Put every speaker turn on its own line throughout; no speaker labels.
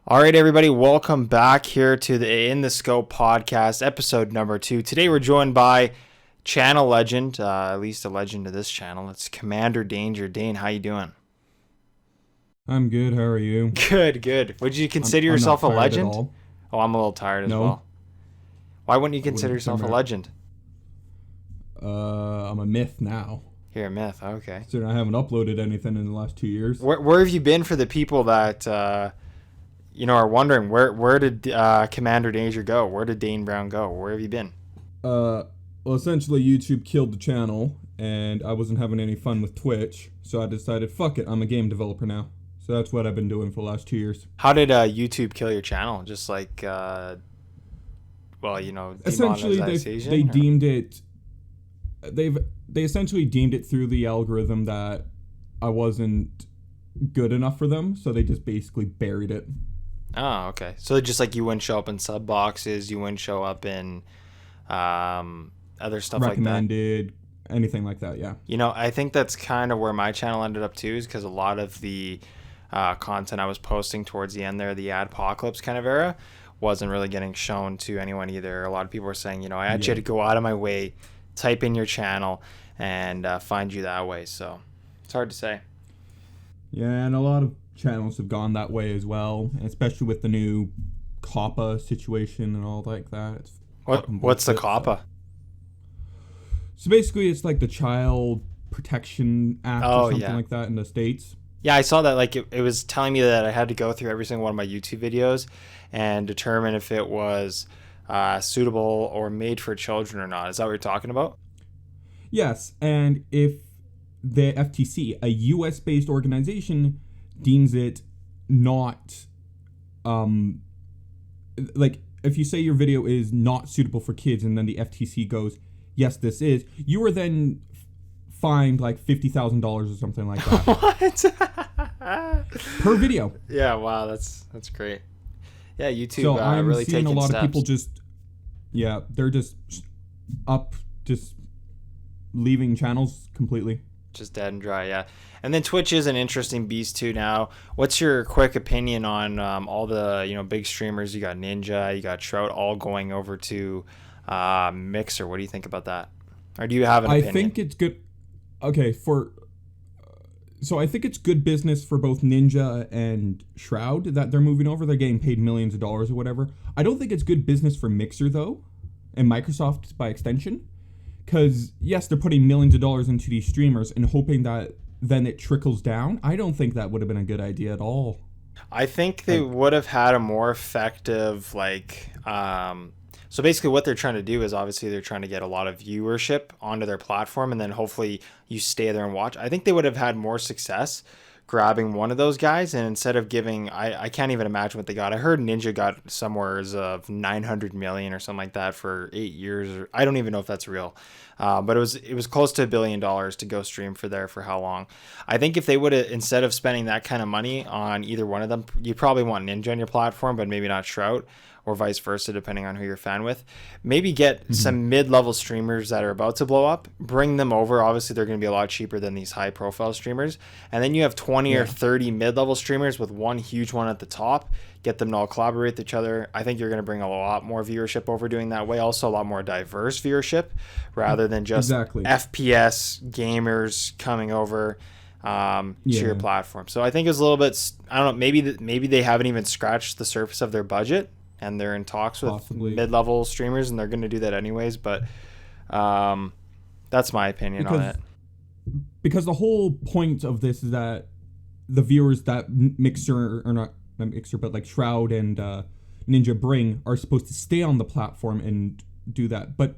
All right, everybody, welcome back here to the In the Scope podcast, episode number 2. Today we're joined by channel legend, at least a legend of this channel. It's Commander Danger. Dane, how you doing?
I'm good. How are you?
Good. Would you consider
I'm
yourself a
not tired
legend?
at all.
Oh, I'm a little tired as
No.
well. Why wouldn't you
I wouldn't
consider yourself a
consider-
legend?
I'm a myth now.
You're a myth. Okay.
So I haven't uploaded anything in the last 2 years.
Where have you been for the people that are wondering where did Commander Danger go? Where did Dane Brown go? Where have you been?
Well, essentially YouTube killed the channel, and I wasn't having any fun with Twitch, so I decided, fuck it, I'm a game developer now. So that's what I've been doing for the last 2 years.
How did YouTube kill your channel? Just like,
Essentially,
demonetization?
they deemed it. They essentially deemed it through the algorithm that I wasn't good enough for them, so they just basically buried it.
Oh, okay. So just like you wouldn't show up in sub boxes, you wouldn't show up in other stuff like that.
Recommended, anything like that, yeah.
I think that's kind of where my channel ended up too, is because a lot of the content I was posting towards the end there, the adpocalypse kind of era, wasn't really getting shown to anyone either. A lot of people were saying, I actually had to go out of my way, type in your channel, and find you that way. So it's hard to say.
Yeah, and a lot of channels have gone that way as well, especially with the new COPPA situation and all like that. It's
What's the COPPA?
So basically, it's like the Child Protection Act or something like that in the States.
Yeah, I saw that. Like it was telling me that I had to go through every single one of my YouTube videos and determine if it was suitable or made for children or not. Is that what you're talking about?
Yes, and if the FTC, a U.S.-based organization, deems it not, like if you say your video is not suitable for kids, and then the FTC goes, yes, this is, you are then fined like $50,000 or something like that.
What?
Per video.
Yeah, wow, that's great. Yeah, YouTube
So I'm
really
seeing
taking
a lot
steps.
of people they're just leaving channels completely.
Just dead and dry, yeah. And then Twitch is an interesting beast too now. What's your quick opinion on all the big streamers? You got Ninja, you got Trout, all going over to Mixer. What do you think about that? Or do you have an opinion?
I think it's good. Okay, so I think it's good business for both Ninja and Shroud that they're moving over. They're getting paid millions of dollars or whatever. I don't think it's good business for Mixer though, and Microsoft by extension. Because, yes, they're putting millions of dollars into these streamers and hoping that then it trickles down. I don't think that would have been a good idea at all.
I think they would have had a more effective, so basically what they're trying to do is obviously they're trying to get a lot of viewership onto their platform, and then hopefully you stay there and watch. I think they would have had more success grabbing one of those guys, and instead of giving, I can't even imagine what they got. I heard Ninja got somewhere of 900 million or something like that for 8 years. Or I don't even know if that's real, but it was close to $1 billion to go stream for how long. I think if they would have, instead of spending that kind of money on either one of them, you probably want Ninja on your platform, but maybe not Shroud, or vice versa, depending on who you're a fan with. Maybe get some mid-level streamers that are about to blow up, bring them over. Obviously, they're going to be a lot cheaper than these high-profile streamers. And then you have 20 or 30 mid-level streamers with one huge one at the top. Get them to all collaborate with each other. I think you're going to bring a lot more viewership over doing that way. Also, a lot more diverse viewership rather than just FPS gamers coming over to your platform. So I think it's a little bit, I don't know, maybe they haven't even scratched the surface of their budget, and they're in talks with mid-level streamers, and they're going to do that anyways. But that's my opinion on it.
Because the whole point of this is that the viewers that Mixer, or not Mixer, but like Shroud and Ninja bring are supposed to stay on the platform and do that. But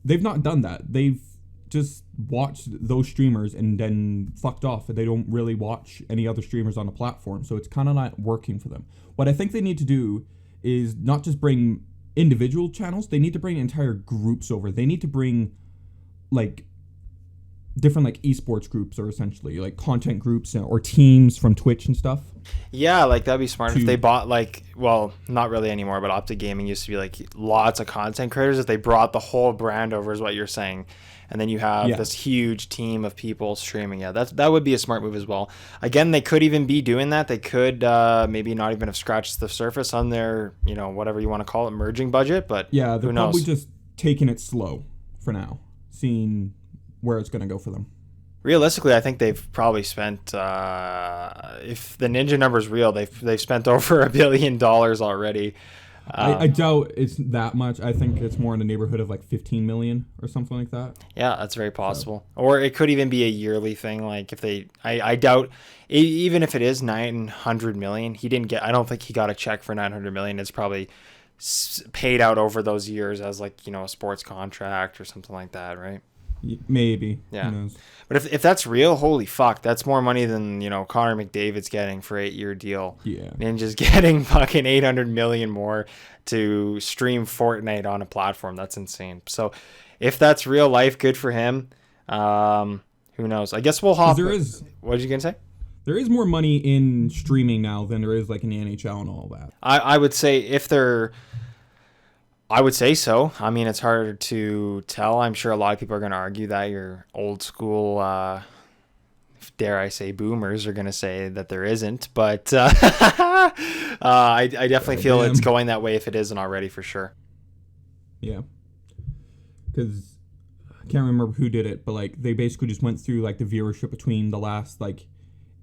they've not done that. They've just watched those streamers and then fucked off. They don't really watch any other streamers on the platform. So it's kind of not working for them. What I think they need to do is not just bring individual channels, they need to bring entire groups over. They need to bring like different like esports groups are essentially like content groups or teams from Twitch and stuff.
Yeah, like that'd be smart if
To
they bought like, well, not really anymore, but Optic Gaming used to be like lots of content creators. If they brought the whole brand over, is what you're saying, and then you have
Yeah.
this huge team of people streaming. Yeah, that would be a smart move as well. Again, they could even be doing that. They could maybe not even have scratched the surface on their, whatever you want to call it, merging budget. But
Yeah, they're
who
probably
knows?
just taking it slow for now, seeing where it's gonna go for them.
Realistically, I think they've probably spent, if the Ninja number's real, they've spent over $1 billion already.
I doubt it's that much. I think it's more in the neighborhood of like 15 million or something like that.
Yeah, that's very possible. Or it could even be a yearly thing. Like if I doubt, even if it is 900 million, he didn't get. I don't think he got a check for 900 million. It's probably paid out over those years as like a sports contract or something like that, right?
Maybe.
Yeah.
Who knows?
But if that's real, holy fuck, that's more money than Connor McDavid's getting for 8-year deal.
Yeah.
Ninja's getting fucking 800 million more to stream Fortnite on a platform. That's insane. So if that's real life, good for him. Who knows? I guess we'll hop.
There is.
What did you gonna say?
There is more money in streaming now than there is like in the NHL and all that.
I would say I would say so. I mean, it's hard to tell. I'm sure a lot of people are going to argue that your old school, dare I say, boomers are going to say that there isn't. But I definitely feel it's going that way if it isn't already, for sure.
Yeah. Because I can't remember who did it, but like they basically just went through like the viewership between the last like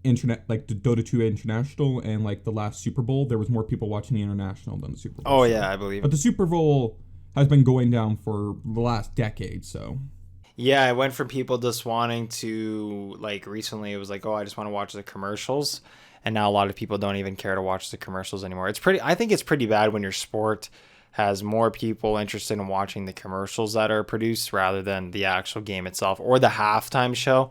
internet, like the Dota 2 International and like the last Super Bowl. There was more people watching the International than the Super Bowl.
Oh yeah, I believe.
But the Super Bowl has been going down for the last decade, so.
Yeah, it went from people just wanting to, like, recently it was like, oh, I just want to watch the commercials, and now a lot of people don't even care to watch the commercials anymore. I think it's pretty bad when your sport has more people interested in watching the commercials that are produced rather than the actual game itself or the halftime show.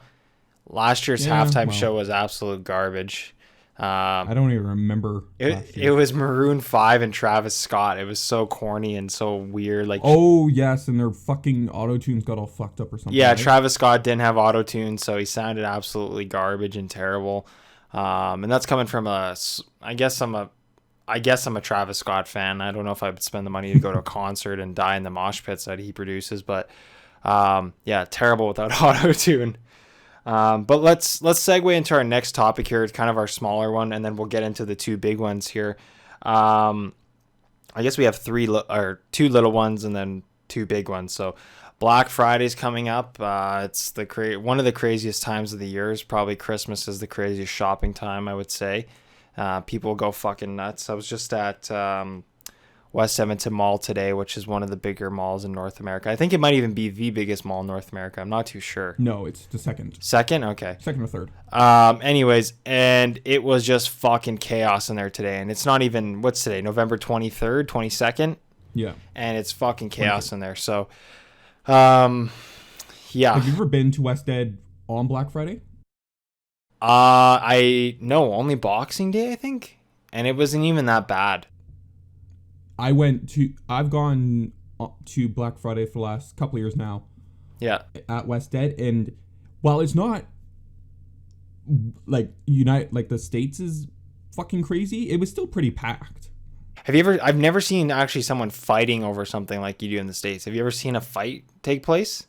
Last year's halftime show was absolute garbage.
I don't even remember.
It was Maroon 5 and Travis Scott. It was so corny and so weird. Like,
oh yes, and their fucking auto-tunes got all fucked up or something.
Yeah,
right?
Travis Scott didn't have auto-tune, so he sounded absolutely garbage and terrible. And that's coming from I guess I'm a Travis Scott fan. I don't know if I would spend the money to go to a concert and die in the mosh pits that he produces, but yeah, terrible without auto-tune. But let's segue into our next topic here. It's kind of our smaller one, and then we'll get into the two big ones here. I guess we have two little ones and then two big ones. So Black Friday's coming up. It's one of the craziest times of the year. Probably Christmas is the craziest shopping time, I would say. People go fucking nuts. I was just at West Edmonton Mall today, which is one of the bigger malls in North America. I think it might even be the biggest mall in North America. I'm not too sure.
No, it's the second.
Second? Okay.
Second or third.
Anyways, and it was just fucking chaos in there today. And it's not even, what's today? November 23rd, 22nd?
Yeah.
And it's fucking chaos in there. So, yeah.
Have you ever been to West Ed on Black Friday?
No, only Boxing Day, I think. And it wasn't even that bad.
I've gone to Black Friday for the last couple of years now.
Yeah.
At West Ed, and while it's not like the States is fucking crazy, it was still pretty packed.
I've never seen actually someone fighting over something like you do in the States. Have you ever seen a fight take place?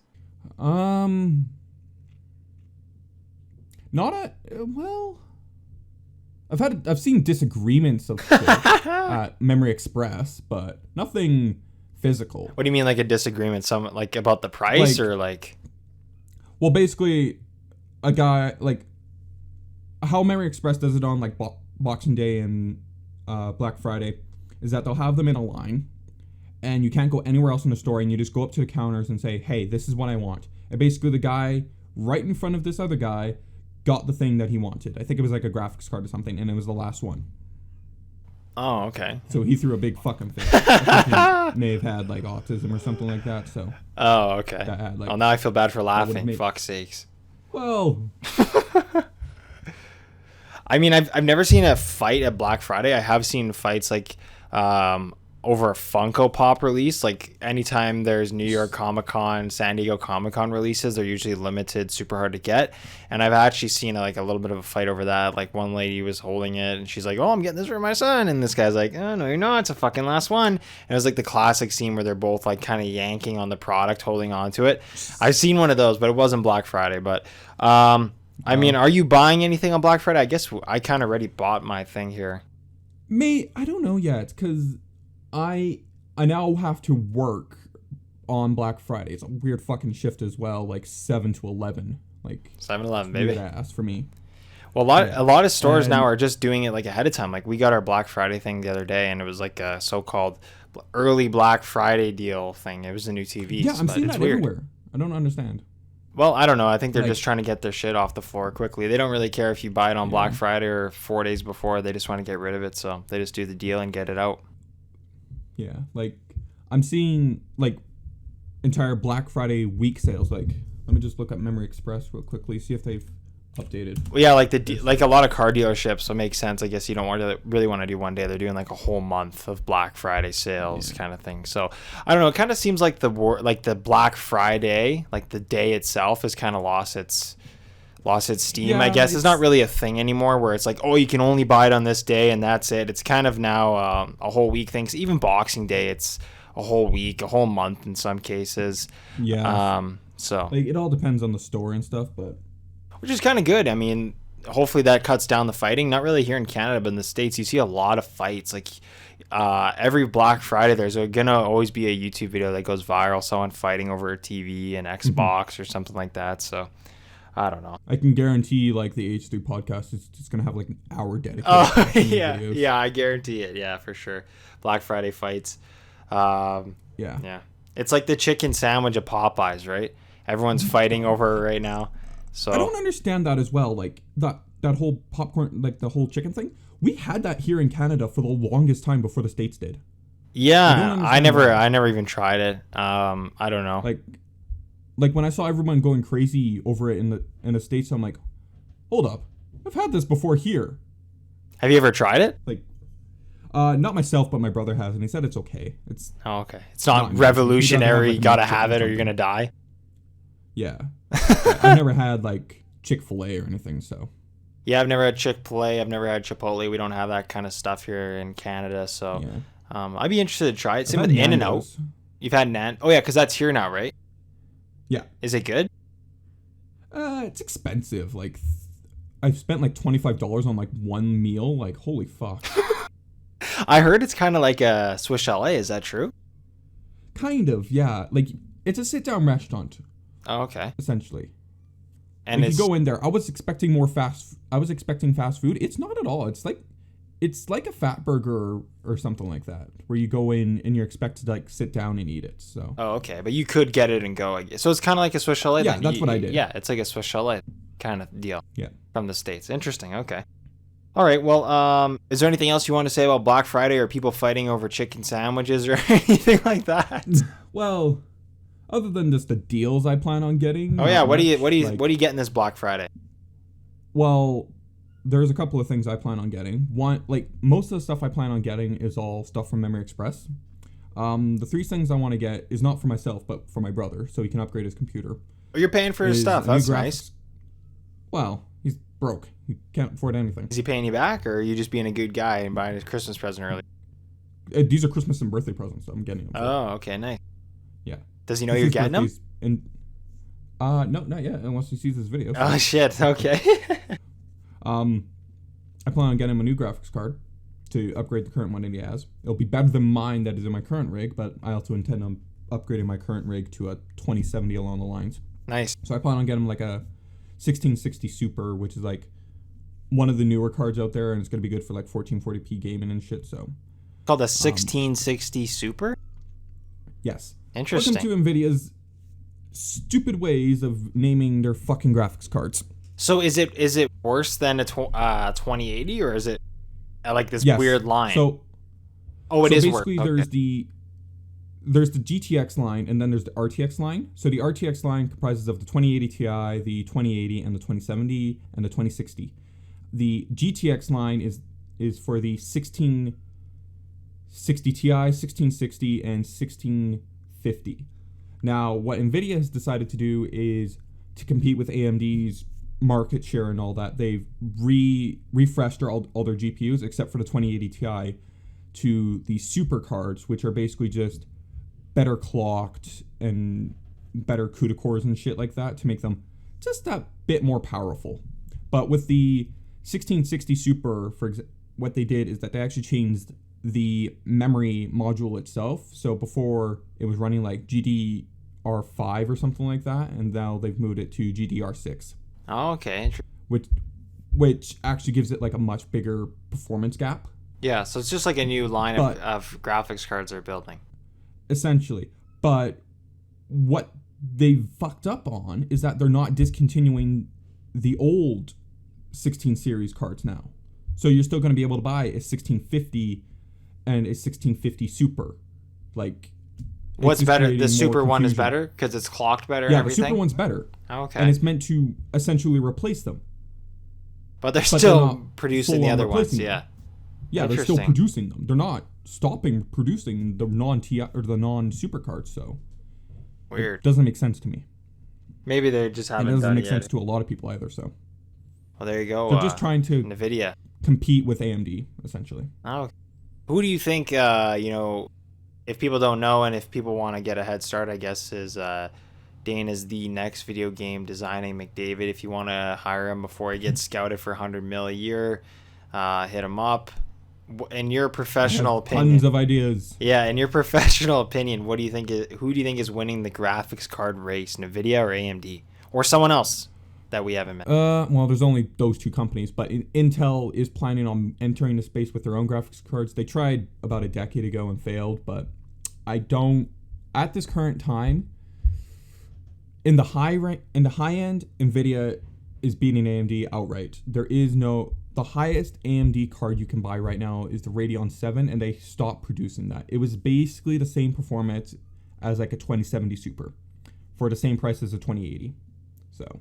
I've seen disagreements of shit at Memory Express, but nothing physical.
What do you mean, like a disagreement? Some like about the price, or like?
Well, basically, a guy like how Memory Express does it on like Boxing Day and Black Friday is that they'll have them in a line, and you can't go anywhere else in the store, and you just go up to the counters and say, "Hey, this is what I want." And basically, the guy right in front of this other guy got the thing that he wanted. I think it was like a graphics card or something, and it was the last one.
Oh, okay.
So he threw a big fucking fit. I think he may have had like autism or something like that. So.
Oh, okay.
Had, like,
oh, now I feel bad for laughing. Fuck's sakes.
Well. I mean, I've never seen a fight at Black Friday. I have seen fights like over a Funko Pop release. Like anytime there's New York Comic Con, San Diego Comic Con releases, they're usually limited, super hard to get. And I've actually seen like a little bit of a fight over that. Like one lady was holding it and she's like, "Oh, I'm getting this for my son," and this guy's like, "Oh no, you're not. It's a fucking last one." And it was like the classic scene where they're both like kind of yanking on the product, holding on to it. I've seen one of those, but it wasn't Black Friday. But I mean, are you buying anything on Black Friday? I guess I kind of already bought my thing here.
I don't know yet, because I now have to work on Black Friday. It's a weird fucking shift as well, like 7 to 11. Like
7-Eleven, baby.
Ass for me.
Well, a lot of stores now are just doing it like ahead of time. Like we got our Black Friday thing the other day, and it was like a so-called early Black Friday deal thing. It was the new TVs.
Yeah, I'm seeing that weird. Everywhere. I don't understand.
Well, I don't know. I think they're just trying to get their shit off the floor quickly. They don't really care if you buy it on Black Friday or 4 days before. They just want to get rid of it, so they just do the deal and get it out.
Yeah, like I'm seeing like entire Black Friday week sales. Like, let me just look up Memory Express real quickly, see if they've updated.
Well, yeah, like a lot of car dealerships, so it makes sense. I guess you don't really want to do one day. They're doing like a whole month of Black Friday sales kind of thing. So I don't know. It kind of seems like the Black Friday, like the day itself, has kind of lost its steam. Yeah, I guess it's not really a thing anymore. Where it's like, oh, you can only buy it on this day and that's it. It's kind of now a whole week thing. So even Boxing Day, it's a whole week, a whole month in some cases.
Yeah.
So
like it all depends on the store and stuff, but.
Which is kind of good. I mean, hopefully that cuts down the fighting. Not really here in Canada, but in the States, you see a lot of fights. Like every Black Friday, there's going to always be a YouTube video that goes viral, someone fighting over a TV, an Xbox, or something like that. So, I don't know.
I can guarantee, like, the H3 podcast is just going to have, like, an hour dedicated
to yeah. Videos. Yeah, I guarantee it. Yeah, for sure. Black Friday fights. Yeah. It's like the chicken sandwich at Popeyes, right? Everyone's fighting over it right now. So
I don't understand that as well. Like that whole popcorn, like the whole chicken thing. We had that here in Canada for the longest time before the States did.
Yeah, I never even tried it. I don't know.
Like when I saw everyone going crazy over it in the States, I'm like, hold up, I've had this before here.
Have you ever tried it?
Like, not myself, but my brother has, and he said it's okay.
Okay. It's not revolutionary. You gotta have it, or you're gonna die.
Yeah. I've never had like Chick-fil-A or anything, so.
Yeah, I've never had Chick-fil-A. I've never had Chipotle. We don't have that kind of stuff here in Canada, so I'd be interested to try it. Same with In-N-Out. You've had Nan? Oh yeah, because that's here now, right?
Yeah.
Is it good?
It's expensive. Like, I've spent like $25 on like one meal. Like, holy fuck.
I heard it's kind of like a Swiss chalet. Is that true?
Kind of, yeah. Like, it's a sit-down restaurant.
Oh, okay.
Essentially.
And
like you go in there. I was expecting fast food. It's not at all. It's like a fat burger or something like that, where you go in and you're expected to like sit down and eat it. So.
Oh, okay. But you could get it and go. I guess. So it's kind of like a Swiss chalet.
Yeah,
then.
That's what I did.
Yeah, it's like a Swiss chalet kind of deal.
Yeah.
From the States. Interesting. Okay. All right. Well, is there anything else you want to say about Black Friday, or people fighting over chicken sandwiches or anything like that?
Well. Other than just the deals I plan on getting.
Oh yeah, what do you getting this Black Friday?
Well, there's a couple of things I plan on getting. One, like most of the stuff I plan on getting is all stuff from Memory Express. The three things I want to get is not for myself, but for my brother, so he can upgrade his computer.
Oh, you're paying for his stuff. That's nice.
Well, he's broke. He can't afford anything.
Is he paying you back, or are you just being a good guy and buying his Christmas present early?
These are Christmas and birthday presents, so I'm getting them.
Oh, okay, nice.
Yeah.
Does he know you're getting them?
No, not yet, unless he sees this video. So.
Oh, shit. Okay.
I plan on getting him a new graphics card to upgrade the current one that he has. It'll be better than mine that is in my current rig, but I also intend on upgrading my current rig to a 2070 along the lines.
Nice.
So I plan on getting him like a 1660 Super, which is like one of the newer cards out there, and it's going to be good for like 1440p gaming and shit, so.
Called a 1660 Super?
Yes.
Interesting.
Welcome to NVIDIA's stupid ways of naming their fucking graphics cards.
So is it worse than a 2080, or is it like this weird line?
So
it is worse.
Basically, there's the GTX line, and then there's the RTX line. So the RTX line comprises of the 2080 Ti, the 2080, and the 2070, and the 2060. The GTX line is for the 1660 60 Ti, 1660, and 1650. Now, what NVIDIA has decided to do is to compete with AMD's market share and all that. They've refreshed all their GPUs except for the 2080 Ti to the super cards, which are basically just better clocked and better CUDA cores and shit like that to make them just that bit more powerful. But with the 1660 Super, what they did is that they actually changed the memory module itself. So before it was running like GDR5 or something like that, and now they've moved it to GDR6.
Oh, okay.
Which actually gives it like a much bigger performance gap.
Yeah, so it's just like a new line of graphics cards they're building.
Essentially. But what they fucked up on is that they're not discontinuing the old 16 series cards now. So you're still going to be able to buy a 1650 and a 1650 Super. Like,
what's better? The Super one is better because it's clocked better and everything?
Yeah, the Super one's better.
Okay.
And it's meant to essentially replace them.
But they're still producing the other ones, yeah.
Yeah, they're still producing them. They're not stopping producing the non-TI or the non-super cards, so
weird.
It doesn't make sense to me.
Maybe they just haven't done it.
It doesn't make sense to a lot of people either, so.
Well, there you go.
They're just trying to
NVIDIA
compete with AMD, essentially.
Oh. Who do you think, if people don't know and if people want to get a head start, I guess, is Dane is the next video game designing McDavid. If you want to hire him before he gets scouted for $100 million a year, hit him up. In your professional opinion,
tons of ideas.
Yeah, in your professional opinion, who do you think is winning the graphics card race, NVIDIA or AMD, or someone else that we haven't met?
Well, there's only those two companies, but Intel is planning on entering the space with their own graphics cards. They tried about a decade ago and failed, but at this current time, in the high end, NVIDIA is beating AMD outright. The highest AMD card you can buy right now is the Radeon 7, and they stopped producing that. It was basically the same performance as like a 2070 Super for the same price as a 2080. So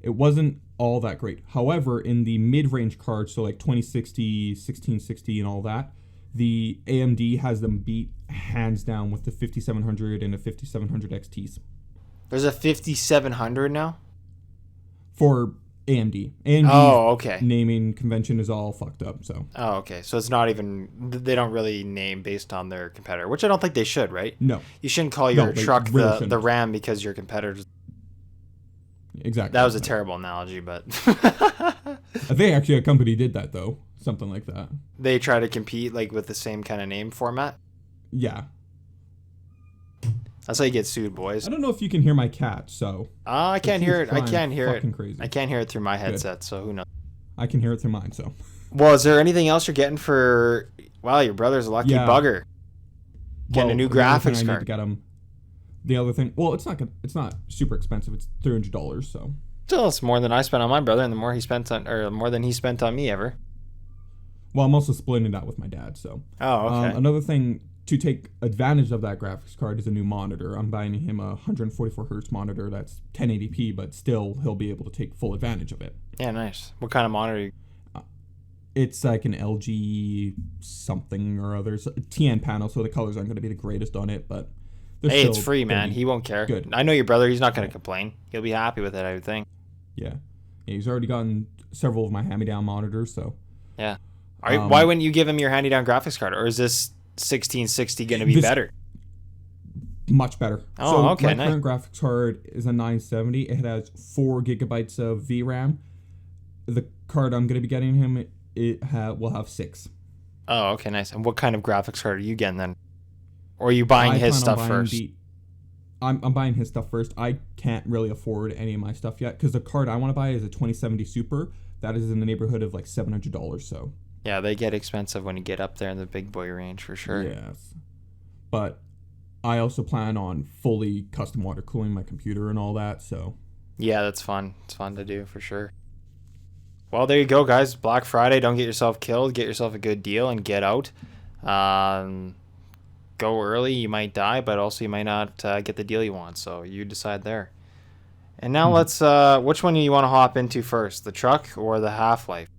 it wasn't all that great. However, in the mid-range cards, so like 2060, 1660 and all that, the AMD has them beat hands down with the 5700 and the 5700 XTs.
There's a 5700 now?
For AMD.
Okay.
Naming convention is all fucked up, so.
Oh, okay. So it's not even, they don't really name based on their competitor, which I don't think they should, right?
No.
You shouldn't call your truck really the Ram because your competitor's.
Exactly.
That was a terrible analogy, but.
I think actually a company did that, though. Something like that.
They try to compete like with the same kind of name format?
Yeah.
That's how you get sued, boys.
I don't know if you can hear my cat, so.
I can't hear it. I can't hear it.
Crazy.
I can't hear it through my headset, so who knows?
I can hear it through mine, so.
Well, is there anything else you're getting for? Wow, your brother's a lucky bugger. Getting a new graphics card.
I need to get him. The other thing, well, it's not super expensive. It's $300, so.
Still, it's more than I spent on my brother, and more than he spent on me ever.
Well, I'm also splitting that with my dad, so.
Oh, okay.
Another thing to take advantage of that graphics card is a new monitor. I'm buying him a 144 hertz monitor that's 1080p, but still he'll be able to take full advantage of it.
Yeah, nice. What kind of monitor?
It's like an LG something or other. It's a TN panel, so the colors aren't going to be the greatest on it, but
hey, it's free, man. He won't care.
Good.
I know your brother. He's not going to complain. He'll be happy with it, I would think.
Yeah. He's already gotten several of my hand-me-down monitors, so.
Yeah. Why wouldn't you give him your hand-me-down graphics card, or is this 1660 going to be better?
Much better.
Oh,
so
okay.
My current graphics card is a 970. It has 4 gigabytes of VRAM. The card I'm going to be getting him, will have 6.
Oh, okay, nice. And what kind of graphics card are you getting then? Or are you buying his stuff first?
I'm buying his stuff first. I can't really afford any of my stuff yet because the card I want to buy is a 2070 Super. That is in the neighborhood of like $700, so.
Yeah, they get expensive when you get up there in the big boy range for sure.
Yes. But I also plan on fully custom water cooling my computer and all that, so.
Yeah, that's fun. It's fun to do for sure. Well, there you go, guys. Black Friday. Don't get yourself killed. Get yourself a good deal and get out. Go early. You might die, but also you might not get the deal you want. So you decide there. And now let's. Which one do you want to hop into first? The truck or the Half-Life?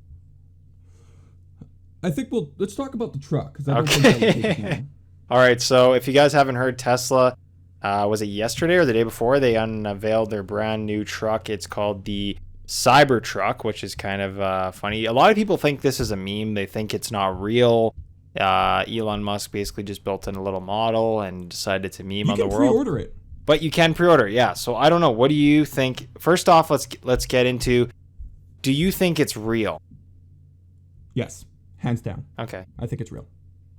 I think let's talk about the truck because I don't think that would take too
Okay.
long.
All right. So if you guys haven't heard, Tesla, was it yesterday or the day before, they unveiled their brand new truck. It's called the Cybertruck, which is kind of funny. A lot of people think this is a meme. They think it's not real. Elon Musk basically just built in a little model and decided to meme
You
on the
can
world.
pre-order it.
But you can pre-order, yeah. So I don't know. What do you think? First off, let's get into. Do you think it's real?
Yes, hands down.
Okay.
I think it's real.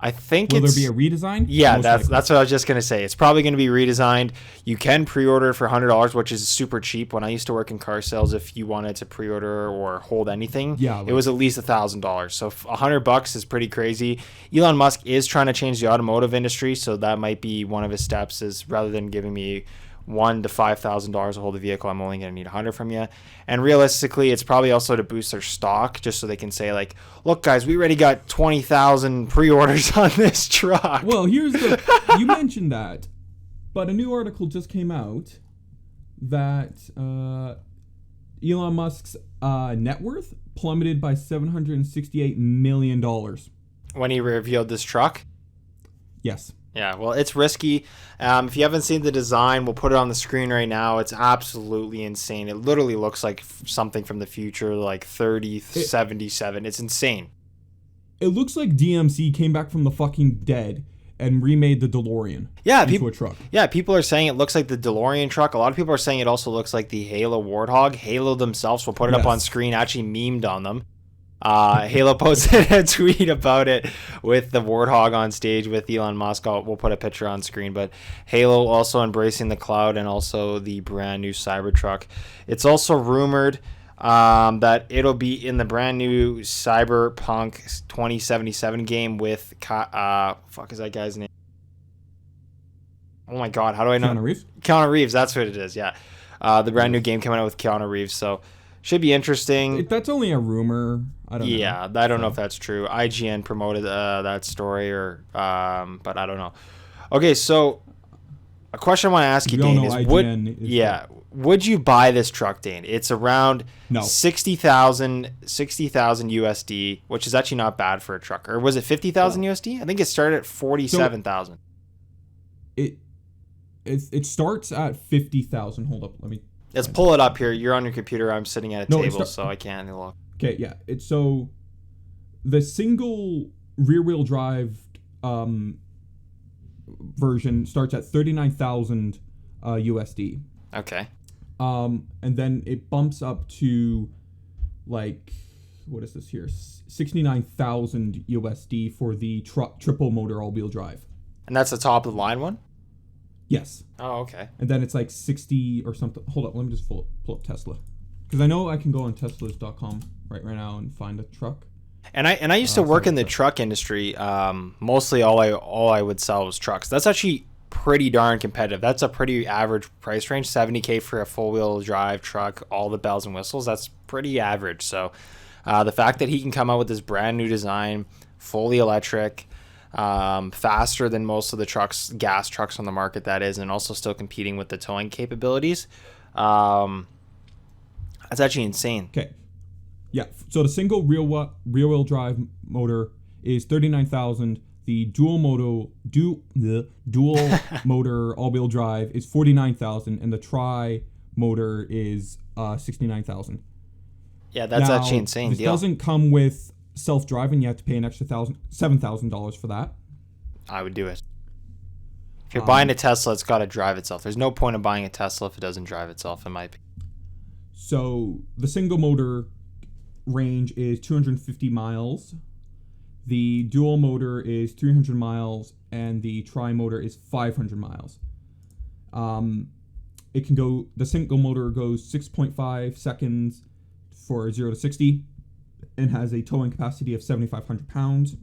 I think
Will
it's.
there be a redesign?
Yeah,
Most
that's
likely.
that's what I was just gonna say. It's probably gonna be redesigned. You can pre-order for $100, which is super cheap. When I used to work in car sales, if you wanted to pre-order or hold anything,
Yeah,
it was at least $1,000. So $100 is pretty crazy. Elon Musk is trying to change the automotive industry, so that might be one of his steps. Is rather than giving me $1,000 to $5,000 to hold a vehicle, I'm only going to need $100 from you. And realistically, it's probably also to boost their stock, just so they can say like, look guys, we already got 20,000 pre-orders on this truck.
Well, you mentioned that, but a new article just came out that Elon Musk's net worth plummeted by $768 million.
When he revealed this truck.
Yes.
Yeah, well, it's risky. If you haven't seen the design, we'll put it on the screen right now. It's absolutely insane. It literally looks like something from the future, like 3077. It's insane.
It looks like DMC came back from the fucking dead and remade the DeLorean into a truck.
Yeah, people are saying it looks like the DeLorean truck. A lot of people are saying it also looks like the Halo Warthog. Halo themselves will put it up on screen, actually memed on them. Halo posted a tweet about it with the Warthog on stage with Elon Musk. We'll put a picture on screen, but Halo also embracing the cloud and also the brand new Cybertruck. It's also rumored that it'll be in the brand new Cyberpunk 2077 game with fuck is that guy's name? Oh my god, how do I know?
Keanu Reeves?
Keanu Reeves, that's what it is. Yeah, the brand new game coming out with Keanu Reeves, so should be interesting.
That's only a rumor. I don't know.
Yeah, I don't know if that's true. IGN promoted that story, but I don't know. Okay, so a question I want to ask you, Dane, is would you buy this truck, Dane? It's around
No.
60,000 USD, which is actually not bad for a truck. Or was it 50,000 USD? I think it started at 47,000.
It starts at 50,000. Hold up, let me.
Let's pull it up here. You're on your computer. I'm sitting at a table, so I can't look.
Okay, yeah. It's so the single rear-wheel drive version starts at 39,000 USD.
Okay.
And then it bumps up to like what is this here? 69,000 USD for the triple motor all-wheel drive.
And that's the top of the line one?
Yes.
Oh, okay.
And then it's like 60 or something. Hold up, let me just pull up Tesla. Because I know I can go on teslas.com right now and find a truck.
And I used to work in the truck industry. Mostly all I would sell was trucks. That's actually pretty darn competitive. That's a pretty average price range. $70,000 for a full-wheel drive truck, all the bells and whistles. That's pretty average. So the fact that he can come out with this brand new design, fully electric, faster than most of the gas trucks on the market, that is, and also still competing with the towing capabilities. That's actually insane.
Okay. Yeah. So the single rear-wheel drive motor is 39,000. The dual motor all-wheel drive is 49,000, and the tri motor is 69,000.
Yeah, that's actually insane.
This doesn't come with self-driving. You have to pay an extra $7,000 for that.
I would do it. If you're buying a Tesla, it's got to drive itself. There's no point in buying a Tesla if it doesn't drive itself, in my opinion.
So the single motor range is 250 miles. The dual motor is 300 miles, and the tri-motor is 500 miles. It can go. The single motor goes 6.5 seconds for 0 to 60, and has a towing capacity of 7,500 pounds.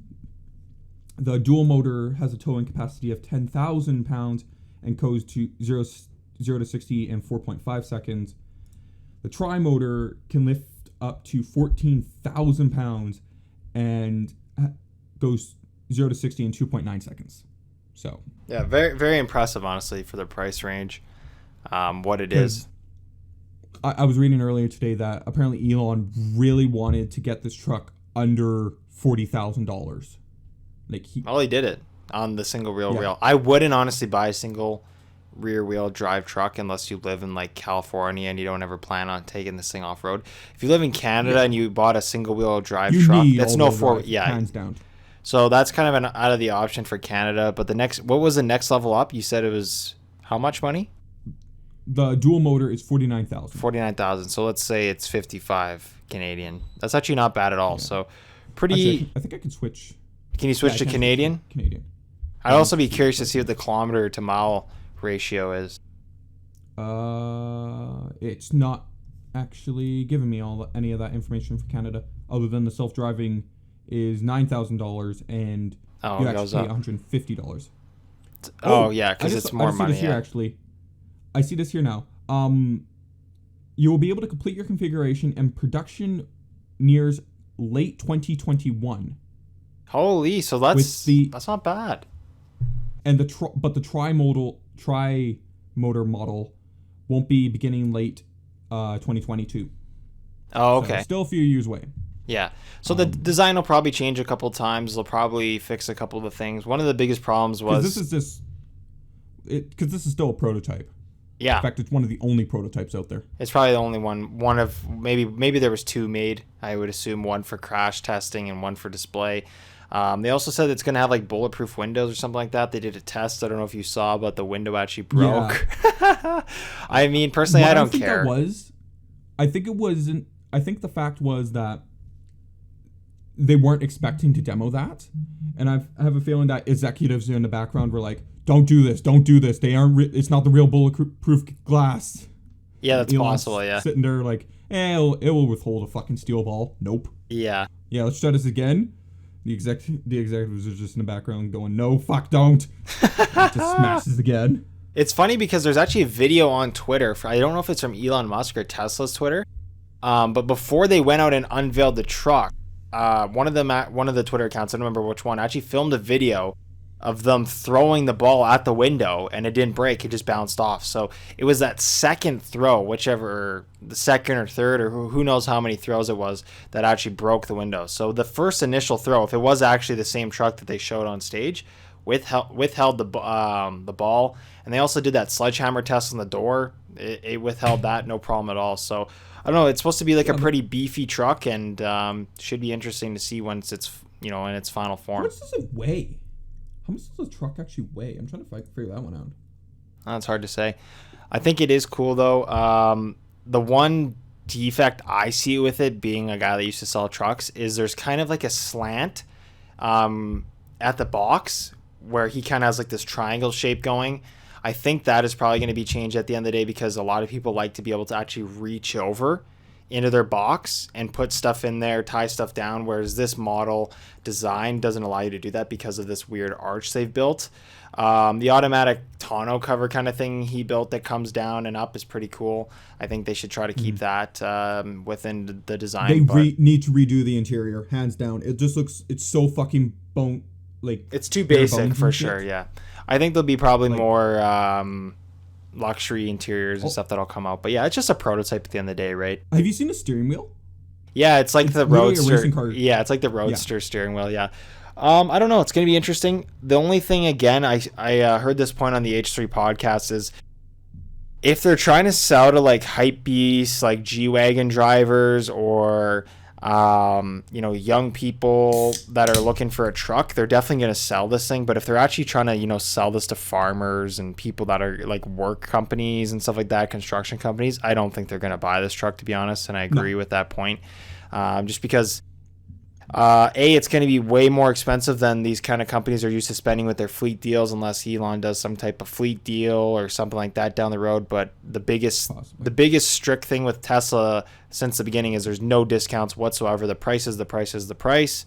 The dual motor has a towing capacity of 10,000 pounds and goes to 0 to 60 in 4.5 seconds. The tri-motor can lift up to 14,000 pounds and goes 0 to 60 in 2.9 seconds. So
yeah, very, very impressive, honestly, for the price range. What it is.
I was reading earlier today that apparently Elon really wanted to get this truck under $40,000. Like
Well, he did it on the single rear
Yeah.
wheel. I wouldn't honestly buy a single rear wheel drive truck unless you live in like California and you don't ever plan on taking this thing off road. If you live in Canada and you bought a single wheel drive
you
truck,
need
that's
all
no
those
four.
rides,
Yeah,
hands down.
so that's kind of an out of the option for Canada. But the next, what was the next level up? You said it was how much money?
The dual motor is $49,000.
49,000. So let's say it's 55 Canadian. That's actually not bad at all.
Yeah.
So pretty.
Actually, I think I can switch.
Can you switch
Yeah, I
to
can
Canadian?
Canadian.
I'd also be curious to see what the kilometer to mile ratio is.
It's not actually giving me any of that information for Canada, other than the self-driving is $9,000 and
Oh,
you
it
actually
goes
pay
up.
$150.
Oh yeah, because
I
it's
just
more
see
money.
this here,
Yeah.
actually. I see this here now. You will be able to complete your configuration and production nears late 2021.
Holy, so that's not bad.
And the tri-motor model won't be beginning late 2022.
Oh,
So
okay.
still a few years away.
Yeah. So the design will probably change a couple times. They'll probably fix a couple of the things. One of the biggest problems was
Because this is still a prototype.
yeah,
In fact, it's one of the only prototypes out there.
it's probably the only one. One of maybe there was two made. I would assume one for crash testing and one for display. They also said it's gonna have like bulletproof windows or something like that. They did a test. I don't know if you saw, but the window actually broke. Yeah. I mean, personally,
What
I don't
think
care.
I think it wasn't. I think the fact was that they weren't expecting to demo that, and I have a feeling that executives in the background were like, "Don't do this, don't do this. They aren't. It's not the real bulletproof glass."
Yeah, that's
Elon's
possible. Yeah.
sitting there like, it will withhold a fucking steel ball. Nope.
Yeah.
Yeah, let's try this again. The executives are just in the background going, "No, fuck, don't." It just smashes again.
It's funny because there's actually a video on Twitter. I don't know if it's from Elon Musk or Tesla's Twitter, but before they went out and unveiled the truck, one of the Twitter accounts, I don't remember which one, actually filmed a video of them throwing the ball at the window, and it didn't break. It just bounced off. So it was that second throw, whichever, the second or third, or who knows how many throws it was, that actually broke the window. So the first initial throw, if it was actually the same truck that they showed on stage, withheld the ball, and they also did that sledgehammer test on the door. It withheld that, no problem at all. So I don't know. It's supposed to be like a pretty beefy truck, and should be interesting to see once it's in its final
How
form.
much does it weigh? How much does a truck actually weigh? I'm trying to figure that one out.
That's hard to say. I think it is cool though. The one defect I see with it, being a guy that used to sell trucks, is there's kind of like a slant at the box where he kind of has like this triangle shape going. I think that is probably going to be changed at the end of the day, because a lot of people like to be able to actually reach over into their box and put stuff in there, tie stuff down, whereas this model design doesn't allow you to do that because of this weird arch they've built. The automatic tonneau cover kind of thing he built that comes down and up is pretty cool. I think they should try to keep that within the design.
They need to redo the interior, hands down. It just looks, it's so fucking bone, like,
it's too
bare
basic
bones
for
and shit.
sure. Yeah, I think there'll be probably more luxury interiors and stuff that'll come out. But yeah, it's just a prototype at the end of the day, right?
Have you seen the steering wheel?
Yeah, it's like the
literally a
Roadster.
racing car.
Yeah, it's like the Roadster steering wheel. Yeah. I don't know. It's going to be interesting. The only thing, again, I heard this point on the H3 podcast, is if they're trying to sell to like hype beasts, like G-Wagon drivers, or young people that are looking for a truck, they're definitely going to sell this thing. But if they're actually trying to sell this to farmers and people that are like work companies and stuff like that, construction companies, I don't think they're going to buy this truck, to be honest. And I agree with that point, just because it's going to be way more expensive than these kind of companies are used to spending with their fleet deals, unless Elon does some type of fleet deal or something like that down the road. But the biggest strict thing with Tesla since the beginning is there's no discounts whatsoever. The price is the price is the price,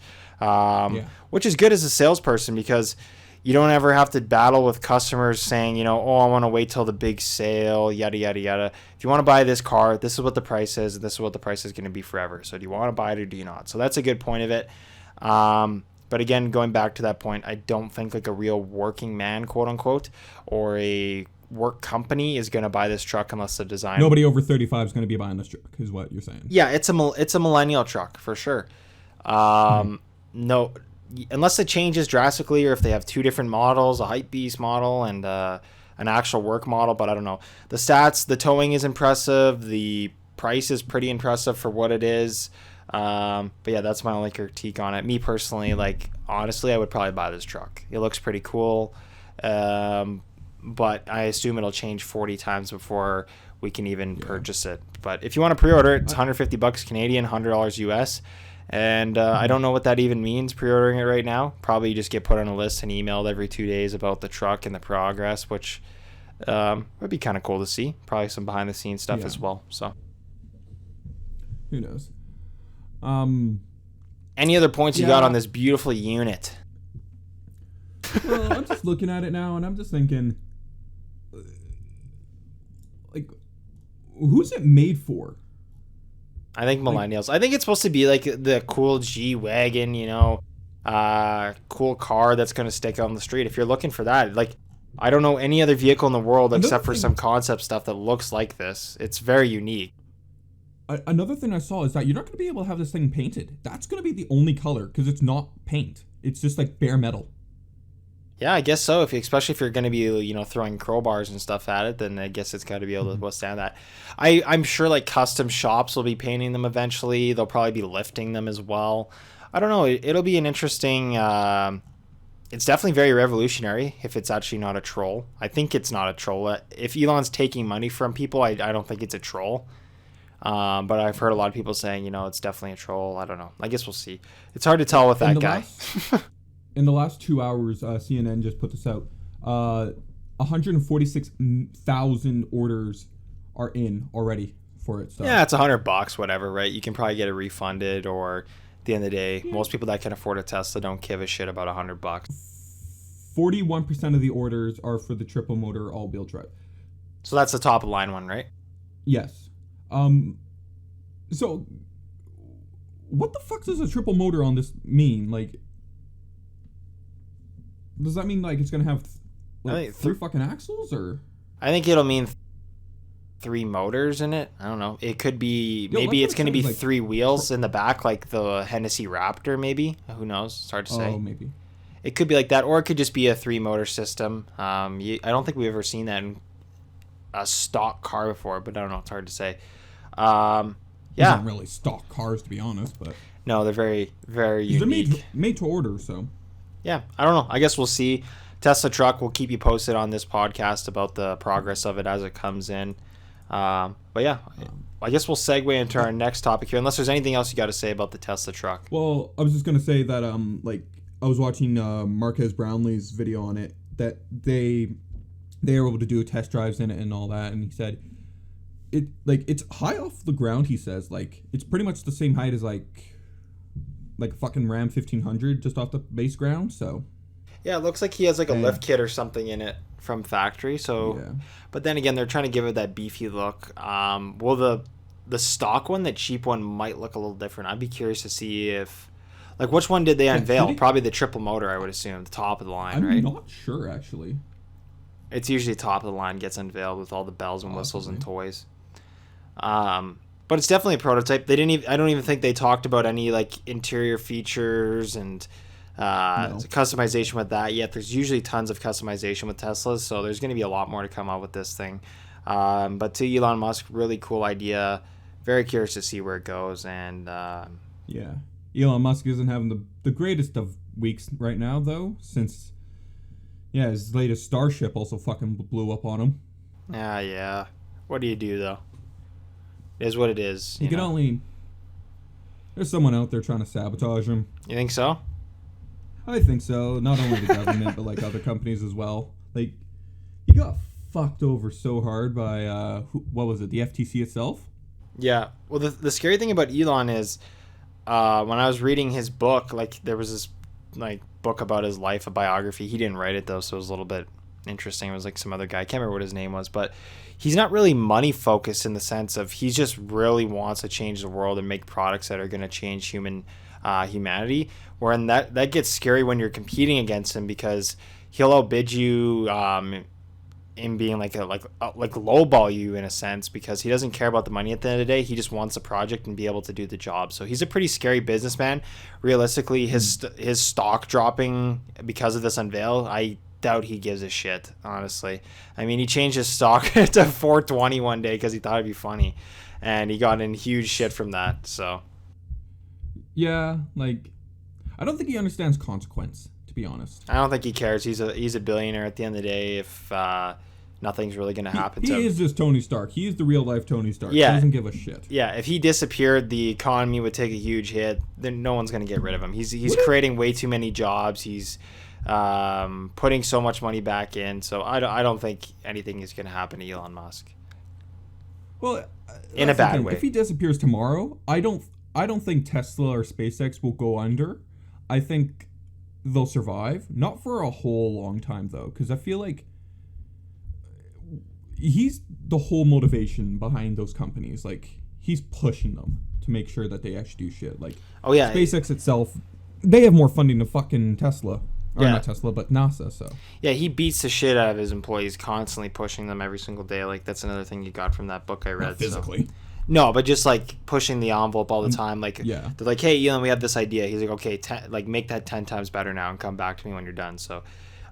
which is good as a salesperson, because you don't ever have to battle with customers saying, I want to wait till the big sale, yada, yada, yada. If you want to buy this car, this is what the price is, and this is what the price is going to be forever. So do you want to buy it or do you not? So that's a good point of it. But again, going back to that point, I don't think like a real working man, quote unquote, or a work company is going to buy this truck unless the design...
Nobody over 35 is going to be buying this truck, is what you're saying.
Yeah, it's a millennial truck for sure. No, unless it changes drastically, or if they have two different models, a hype beast model and an actual work model. But I don't know. The stats, the towing is impressive. The price is pretty impressive for what it is. But yeah, that's my only critique on it. Me personally, like honestly, I would probably buy this truck. It looks pretty cool. But I assume it'll change 40 times before we can even purchase it. But if you want to pre-order it, it's $150 Canadian, $100 US. And I don't know what that even means, pre-ordering it right now. Probably you just get put on a list and emailed every 2 days about the truck and the progress, which would be kind of cool to see. Probably some behind-the-scenes stuff as well. So
who knows?
Any other points you got on this beautiful unit?
Well, I'm just looking at it now, and I'm just thinking, like, who's it made for?
I think millennials. I think it's supposed to be like the cool G-Wagon, cool car that's going to stick out on the street. If you're looking for that, like, I don't know any other vehicle in the world except for some concept stuff that looks like this. It's very unique.
Another thing I saw is that you're not going to be able to have this thing painted. That's going to be the only color because it's not paint. It's just like bare metal.
Yeah, I guess so. Especially if you're going to be, throwing crowbars and stuff at it, then I guess it's got to be able to withstand that. I'm sure like custom shops will be painting them eventually. They'll probably be lifting them as well. I don't know. It'll be an interesting. It's definitely very revolutionary if it's actually not a troll. I think it's not a troll. If Elon's taking money from people, I don't think it's a troll. But I've heard a lot of people saying, it's definitely a troll. I don't know. I guess we'll see. It's hard to tell with that guy.
In the last 2 hours, CNN just put this out. 146,000 orders are in already for it. So.
Yeah, it's $100, whatever, right? You can probably get it refunded, or at the end of the day, most people that can afford a Tesla don't give a shit about $100.
41% of the orders are for the triple motor all-wheel drive.
So that's the top of the line one, right?
Yes. So what the fuck does a triple motor on this mean? Like, does that mean like it's gonna have three fucking axles, or?
I think it'll mean 3 motors in it. I don't know. It could be maybe it's gonna be like 3 wheels in the back, like the Hennessy Raptor. Maybe, who knows? It's hard to say.
Oh, maybe.
It could be like that, or it could just be a 3 motor system. I don't think we've ever seen that in a stock car before, but I don't know. It's hard to say. Yeah,
not really stock cars, to be honest, but
no, they're very, very unique.
They're made to order, so.
Yeah, I don't know. I guess we'll see. Tesla truck, we'll keep you posted on this podcast about the progress of it as it comes in. But yeah, I guess we'll segue into our next topic here, unless there's anything else you got to say about the Tesla truck.
Well, I was just gonna say that I was watching Marquez Brownlee's video on it, that they were able to do test drives in it and all that, and he said it's high off the ground. He says like it's pretty much the same height as like fucking Ram 1500 just off the base ground. So
yeah, it looks like he has like a lift kit or something in it from factory. So yeah. But then again, they're trying to give it that beefy look. Well, the stock one, the cheap one, might look a little different. I'd be curious to see if which one did they unveil? Probably the triple motor, I would assume, the top of the line, right?
I'm not sure actually.
It's usually top of the line gets unveiled with all the bells and whistles and toys. But it's definitely a prototype. They didn't. I don't even think they talked about any interior features and customization with that yet. There's usually tons of customization with Teslas, so there's going to be a lot more to come out with this thing. But to Elon Musk, really cool idea. Very curious to see where it goes. And
yeah, Elon Musk isn't having the greatest of weeks right now, though, since his latest Starship also fucking blew up on him.
Yeah. What do you do though? It is what it is.
You can only. There's someone out there trying to sabotage him.
You think so?
I think so. Not only the government, but other companies as well. He got fucked over so hard by what was it? The FTC itself.
Yeah. Well, the scary thing about Elon is, when I was reading his book, there was this book about his life, a biography. He didn't write it though, so it was a little bit interesting. It was some other guy. I can't remember what his name was, but he's not really money focused in the sense of he just really wants to change the world and make products that are going to change humanity. Wherein that gets scary when you're competing against him, because he'll outbid you him being like lowball you in a sense, because he doesn't care about the money at the end of the day. He just wants a project and be able to do the job. So he's a pretty scary businessman. Realistically, his stock dropping because of this unveil, I doubt he gives a shit, honestly. I mean, he changed his stock to 420 one day because he thought it'd be funny, and he got in huge shit from that. So
Yeah, like, I don't think he understands consequence, to be honest.
I don't think he cares. He's a billionaire at the end of the day. If nothing's really going to happen to him.
He is just Tony Stark. He is the real life Tony Stark.
Yeah.
He doesn't give a shit.
Yeah, if he disappeared, the economy would take a huge hit. Then no one's going to get rid of him. He's creating way too many jobs. He's putting so much money back in. So I don't think anything is going to happen to Elon Musk.
Well,
in a bad way.
If he disappears tomorrow, I don't think Tesla or SpaceX will go under. I think they'll survive. Not for a whole long time, though, because I feel like he's the whole motivation behind those companies. Like, he's pushing them to make sure that they actually do shit. Like,
oh yeah,
SpaceX itself, they have more funding than fucking Tesla. Or
yeah.
not Tesla, but NASA, so.
Yeah, he beats the shit out of his employees, constantly pushing them every single day. Like, that's another thing you got from that book I read.
Not physically.
So. No, but just, like, pushing the envelope all the time. Like,
yeah.
They're like, hey, Elon, we have this idea. He's like, okay, make that 10 times better now and come back to me when you're done. So,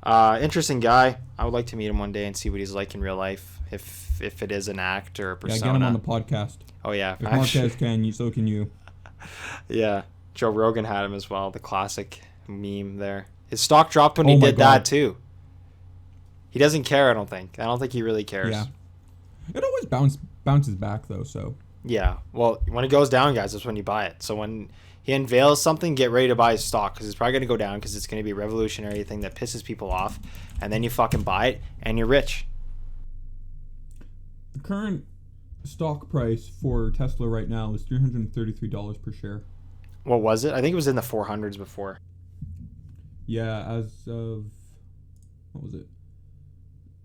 interesting guy. I would like to meet him one day and see what he's like in real life, if it is an act or a persona.
Yeah, get him on the podcast.
Oh, yeah.
If Marquez can, so can you.
Yeah. Joe Rogan had him as well, the classic meme there. His stock dropped when he did that, too. He doesn't care, I don't think. I don't think he really cares.
Yeah. It always bounces back, though, so.
Yeah. Well, when it goes down, guys, that's when you buy it. So when he unveils something, get ready to buy his stock, because it's probably going to go down, because it's going to be a revolutionary thing that pisses people off. And then you fucking buy it, and you're rich.
The current stock price for Tesla right now is $333 per share.
What was it? I think it was in the 400s before.
Yeah, as of, what was it?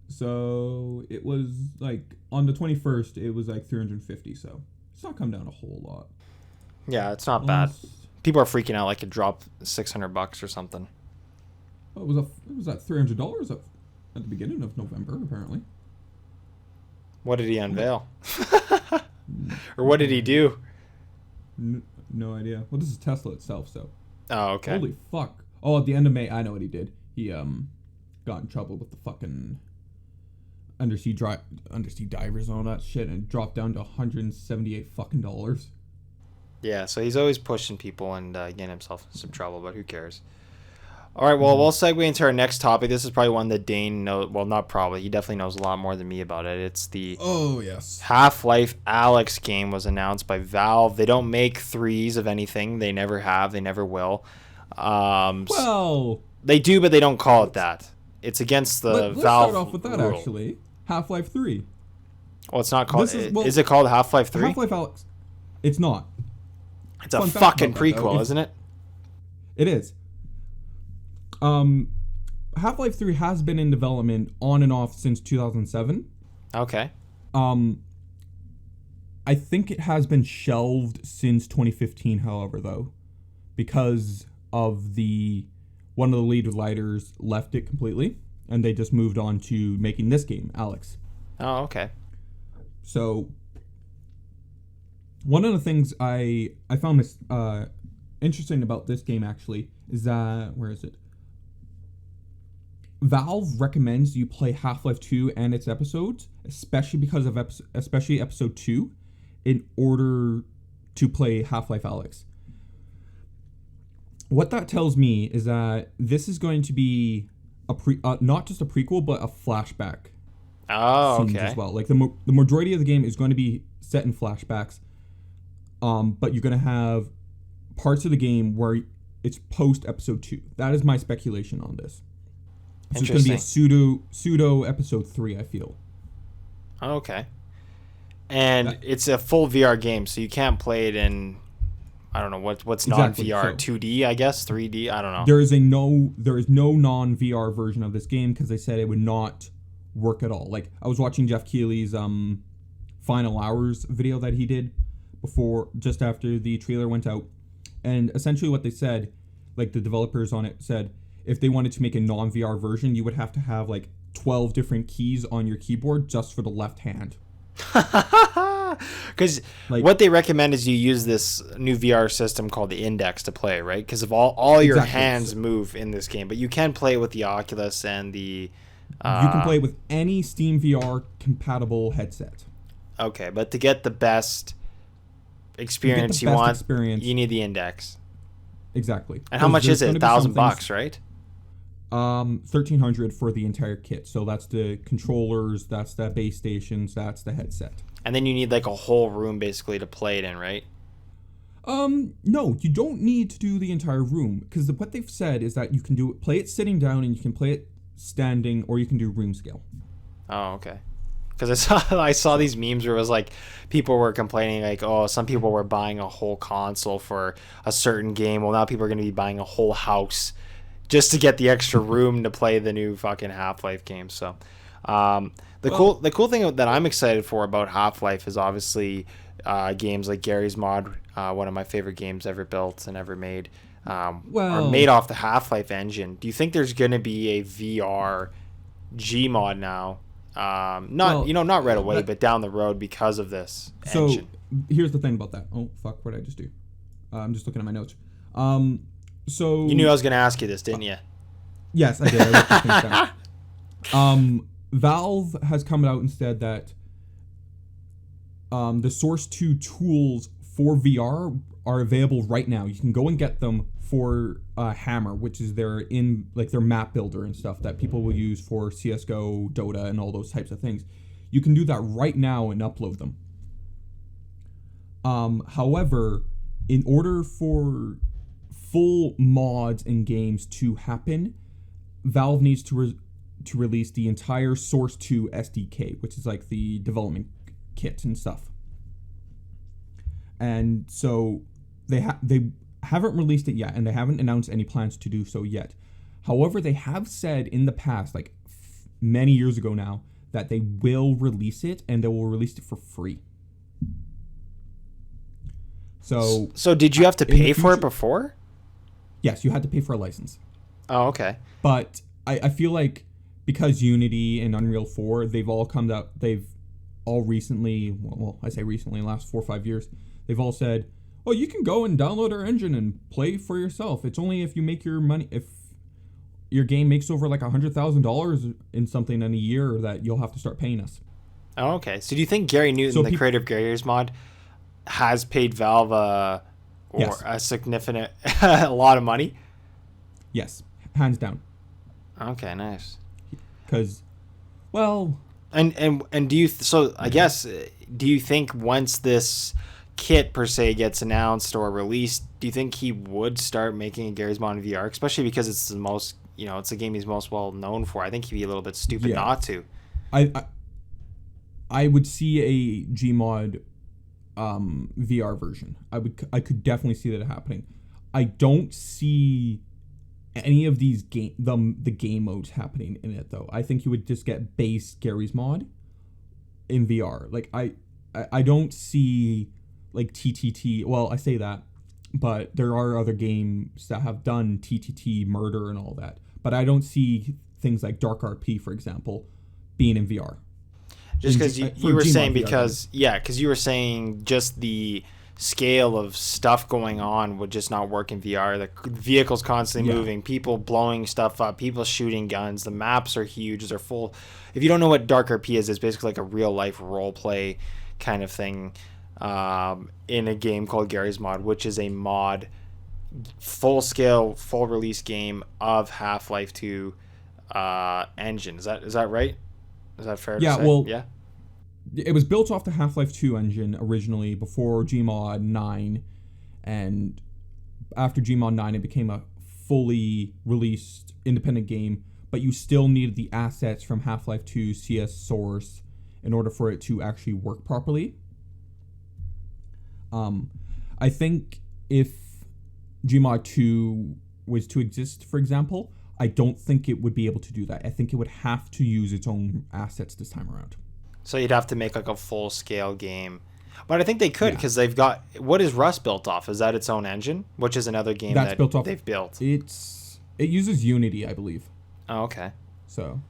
So it was like on the 21st, it was like 350. So it's not come down a whole lot.
Yeah, it's not bad. People are freaking out like it dropped $600 or something.
It was at $300 at the beginning of November, apparently.
What did he unveil? Or what did he do?
No idea. Well, this is Tesla itself, so.
Oh, okay.
Holy fuck. Oh, at the end of May, I know what he did. He got in trouble with the fucking undersea divers and all that shit, and dropped down to $178 fucking dollars.
Yeah, so he's always pushing people and getting himself in some trouble, but who cares? All right, well, we'll segue into our next topic. This is probably one that Dane knows. Well, not probably. He definitely knows a lot more than me about it. It's the Half-Life Alyx game was announced by Valve. They don't make threes of anything. They never have. They never will.
Well,
they do, but they don't call it that. It's against the
let's
Valve
start off with that,
rule.
actually. Half-Life 3.
Well, it's not called... Is it called Half-Life 3?
Half-Life Alyx. It's not.
It's a fucking prequel, isn't it?
It is. Half-Life 3 has been in development on and off since 2007.
Okay.
I think it has been shelved since 2015, however, though, because of one of the lead writers left it completely, and they just moved on to making this game, Alyx.
Oh, okay.
So, one of the things I found interesting about this game, actually, is that, where is it? Valve recommends you play Half-Life 2 and its episodes, especially because of especially episode 2, in order to play Half-Life Alyx. What that tells me is that this is going to be not just a prequel, but a flashback.
Oh, okay.
As well, like the majority of the game is going to be set in flashbacks, but you're going to have parts of the game where it's post episode 2. That is my speculation on this. So it's going to be a pseudo episode 3, I feel.
Okay. And it's a full VR game, so you can't play it in, I don't know, what's not VR, so 2D, I guess, 3D, I don't know.
There is no non-VR version of this game because they said it would not work at all. Like, I was watching Jeff Keighley's Final Hours video that he did just after the trailer went out, and essentially what they said, like the developers on it said, if they wanted to make a non-VR version, you would have to have like 12 different keys on your keyboard just for the left hand.
Because what they recommend is you use this new VR system called the Index to play, right? Because of all your hands move in this game, but you can play it with the Oculus and the.
You can play it with any Steam VR compatible headset.
Okay, but to get the best experience you want, you need the Index.
Exactly.
And how much is it? $1,000, right?
1,300 for the entire kit. So that's the controllers, that's the base stations, that's the headset.
And then you need like a whole room basically to play it in, right?
No, you don't need to do the entire room, because what they've said is that you can play it sitting down, and you can play it standing, or you can do room scale.
Oh, okay. Because I saw these memes where it was like people were complaining like, oh, some people were buying a whole console for a certain game. Well, now people are going to be buying a whole house just to get the extra room to play the new fucking Half-Life game. So the cool thing that I'm excited for about Half-Life is obviously games like Gary's Mod, one of my favorite games ever built and ever made, are made off the Half-Life engine. Do you think there's going to be a VR Gmod now? Not right away, but down the road because of this engine.
So here's the thing about that. Oh fuck, what did I just do? I'm just looking at my notes. So
you knew I was gonna ask you this, didn't you?
Yes, I did. I wrote things down. Valve has come out and said that the Source 2 tools for VR are available right now. You can go and get them for Hammer, which is their map builder and stuff that people will use for CS:GO, Dota, and all those types of things. You can do that right now and upload them. However, in order for full mods in games to happen, Valve needs to release the entire Source 2 SDK, which is like the development kit and stuff. And so they haven't released it yet, and they haven't announced any plans to do so yet. However, they have said in the past, like many years ago now, that they will release it, and they will release it for free. So
did you have to pay for it before?
Yes, you had to pay for a license.
Oh, okay.
But I feel like because Unity and Unreal 4, they've all recently, well, I say recently, last 4 or 5 years, they've all said, oh, you can go and download our engine and play for yourself. It's only if you make your money, if your game makes over like $100,000 in something in a year, that you'll have to start paying us.
Oh, okay. So do you think Gary Newton, the creator of Gary's Mod, has paid Valve
yes.
a significant a lot of money?
Yes, hands down.
Okay, nice.
Because, well,
and do you? So I guess, do you think once this kit per se gets announced or released, do you think he would start making a Gary's Mod in VR, especially because it's the most, it's a game he's most well known for? I think he'd be a little bit stupid not to.
I would see a Gmod VR version. I could definitely see that happening. I don't see any of these the game modes happening in it though. I think you would just get base Gary's Mod in VR. Like I don't see like TTT. Well, I say that, but there are other games that have done TTT murder and all that. But I don't see things like Dark RP, for example, being in VR.
Just because you were saying because you were saying just the scale of stuff going on would just not work in VR. The vehicles constantly moving, people blowing stuff up, people shooting guns. The maps are huge. They're full. If you don't know what Dark RP is, it's basically like a real life role play kind of thing in a game called Gary's Mod, which is a mod, full scale, full release game of Half-Life 2 engine. Is that right? Is that fair to say?
Well, yeah. It was built off the Half-Life 2 engine originally before Gmod 9, and after Gmod 9 it became a fully released independent game, but you still needed the assets from Half-Life 2 CS Source in order for it to actually work properly. I think if Gmod 2 was to exist, for example, I don't think it would be able to do that. I think it would have to use its own assets this time around.
So you'd have to make like a full scale game. But I think they could, because they've got, what is Rust built off? Is that its own engine? Which is another game they've built.
It's It uses Unity, I believe.
Oh, okay.
So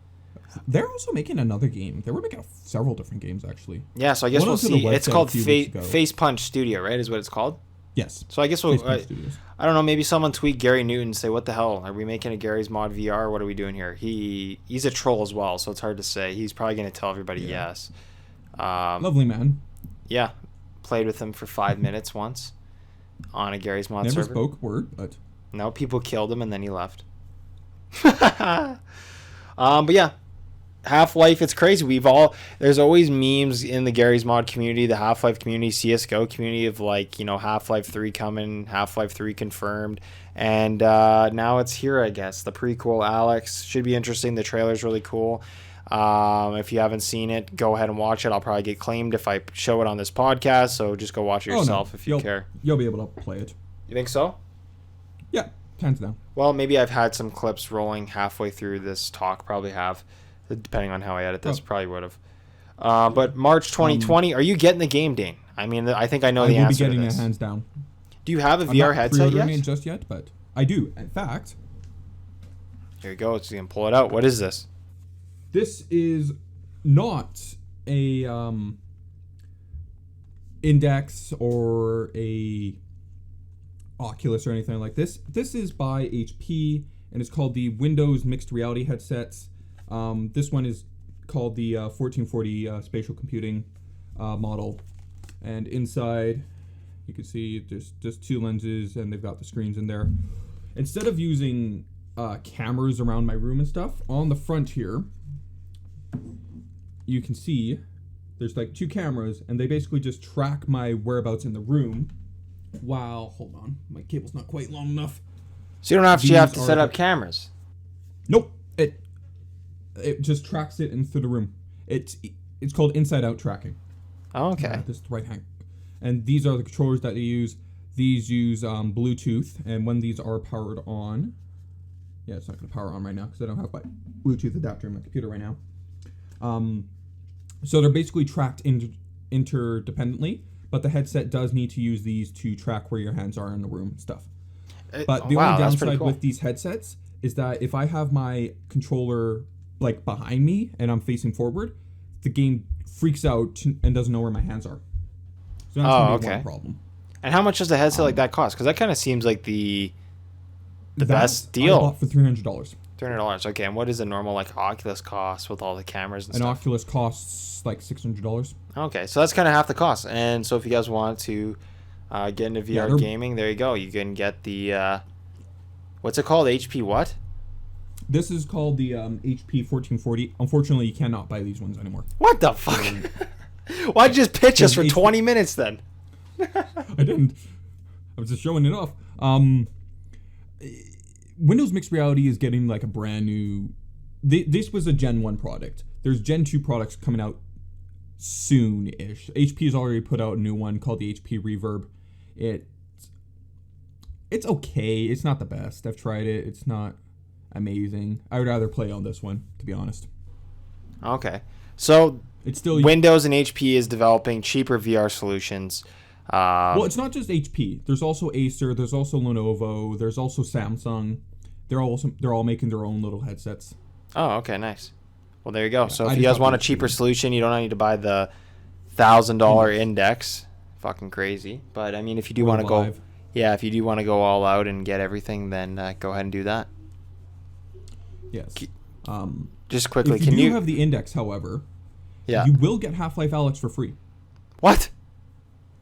they're also making another game. They were making several different games actually.
Yeah, so I guess
Went
we'll
onto the
see. It's
website
called
a few weeks ago.
Face Punch Studio, right? Is what it's called.
Yes.
So I guess we'll.
Facebook Studios.
I don't know. Maybe someone tweet Gary Newton and say, "What the hell? Are we making a Gary's Mod VR? What are we doing here?" He's a troll as well, so it's hard to say. He's probably going to tell everybody yes.
Lovely man.
Yeah, played with him for 5 minutes once on a Gary's Mod
Never
server.
spoke a word, but
No, people killed him and then he left. But yeah, Half-Life, it's crazy. There's always memes in the Gary's Mod community, the Half-Life community, CSGO community of like, Half-Life 3 coming, Half-Life 3 confirmed. And now it's here, I guess. The prequel, Alyx, should be interesting. The trailer's really cool. If you haven't seen it, go ahead and watch it. I'll probably get claimed if I show it on this podcast, so just go watch it yourself if you care.
You'll be able to play it.
You think so?
Yeah, hands down.
Well, maybe I've had some clips rolling halfway through this talk. Probably have, depending on how I edit this. Probably would have. But March 2020, are you getting the game, Dane? I mean, I think I know the answer to this.
I will be getting it hands down.
Do you have a VR headset yet?
I'm not pre-ordering it just yet, but I do. In fact,
here you go. So you can pull it out. What is this?
This is not a Index or a Oculus or anything like this. This is by HP, and it's called the Windows Mixed Reality Headsets. This one is called the 1440 Spatial Computing model. And inside, you can see there's just 2 lenses, and they've got the screens in there. Instead of using cameras around my room and stuff, on the front here, you can see there's like 2 cameras, and they basically just track my whereabouts in the room. Wow, hold on, my cable's not quite long enough.
So you don't actually have to set up cameras?
Nope, it just tracks it into the room. It's called inside out tracking.
Oh, okay.
This is the right hand. And these are the controllers that they use. These use Bluetooth, and when these are powered on, yeah, it's not going to power on right now because I don't have my Bluetooth adapter in my computer right now. So they're basically tracked interdependently, but the headset does need to use these to track where your hands are in the room and stuff. But the only downside with these headsets is that if I have my controller like behind me and I'm facing forward, the game freaks out and doesn't know where my hands are. So that's going to be one problem.
And how much does a headset like that cost? Because that kind of seems like the best deal.
I bought for $300.
$300. Okay, and what does a normal like Oculus cost with all the cameras and stuff?
An Oculus costs like $600.
Okay, so that's kind of half the cost. And so if you guys want to get into VR gaming, there you go. You can get the what's it called? HP what?
This is called the HP 1440. Unfortunately, you cannot buy these ones anymore.
What the fuck? Why'd you just pitch us for 20 minutes then?
I didn't. I was just showing it off. Windows Mixed Reality is getting like a brand new... This was a Gen 1 product. There's Gen 2 products coming out soon-ish. HP has already put out a new one called the HP Reverb. It's okay. It's not the best. I've tried it. It's not amazing. I would rather play on this one, to be honest.
Okay. So
it's still
Windows and HP is developing cheaper VR solutions.
Well, it's not just HP. There's also Acer. There's also Lenovo. There's also Samsung. They're all making their own little headsets.
Oh, okay, nice. Well, there you go. Yeah, so if you guys want a cheaper solution, you don't need to buy the $1,000 Index. Fucking crazy. But I mean, if you do want to go, if you do want to go all out and get everything, then go ahead and do that.
Yes.
Just quickly,
if you have the Index, however, you will get Half-Life Alyx for free.
What?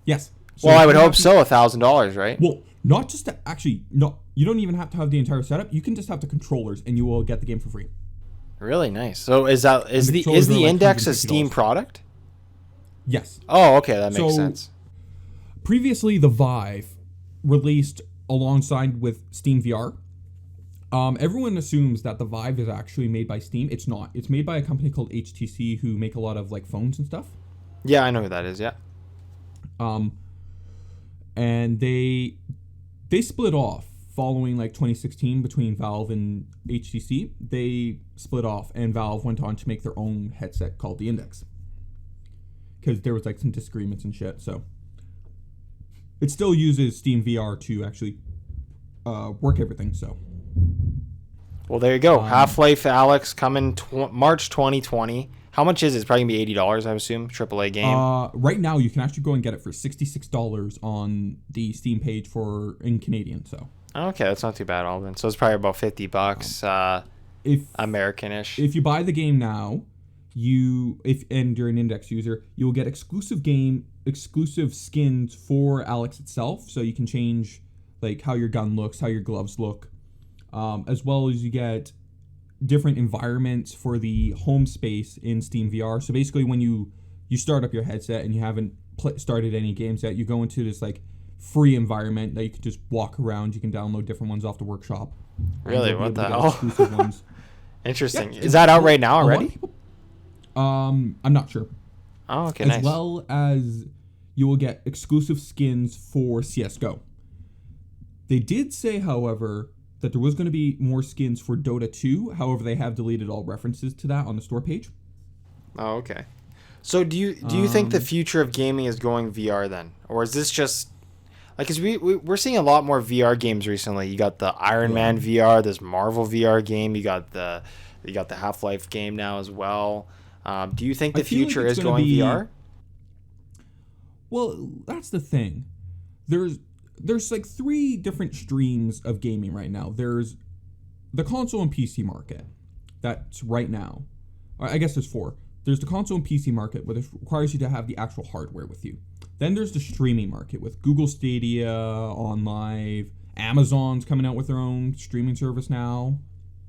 Yes. So
well, I would hope so. $1,000, right?
Well, not just to actually. No, you don't even have to have the entire setup. You can just have the controllers, and you will get the game for free.
Really nice. So is the Index a Steam product?
Yes.
Oh, okay, that makes sense.
Previously, the Vive released alongside with Steam VR. Everyone assumes that the Vive is actually made by Steam. It's not. It's made by a company called HTC who make a lot of like phones and stuff.
Yeah, I know who that is. Yeah.
And they split off following like 2016 between Valve and HTC. They split off, and Valve went on to make their own headset called the Index because there was like some disagreements and shit. So it still uses Steam VR to actually work everything. So
Well, there you go. Half-Life Alyx coming March 2020. How much is it? It's probably going to be $80, I assume. AAA game.
Right now, you can actually go and get it for $66 on the Steam page in Canadian. So.
Okay, that's not too bad at all then. So it's probably about $50, American-ish.
If you buy the game now, and you're an Index user, you will get exclusive skins for Alyx itself. So you can change like how your gun looks, how your gloves look, as well as you get different environments for the home space in Steam VR. So basically, when you start up your headset and you haven't started any games yet, you go into this like free environment that you can just walk around. You can download different ones off the workshop.
Really? What the hell?
Exclusive ones.
Interesting. Yeah, is that out right now already?
I'm not sure.
Oh, okay,
nice. As well as you will get exclusive skins for CSGO. They did say, however, that there was going to be more skins for Dota 2. However, they have deleted all references to that on the store page.
Oh, okay. So do you think the future of gaming is going VR then? Or is this just... Like, cause we're seeing a lot more VR games recently. You got the Iron Man VR, this Marvel VR game. You got the Half-Life game now as well. Do you think the future is going VR?
Well, that's the thing. There's like 3 different streams of gaming right now. There's the console and PC market. That's right now. I guess there's 4. There's the console and PC market, where it requires you to have the actual hardware with you. Then there's the streaming market with Google Stadia, OnLive, Amazon's coming out with their own streaming service now.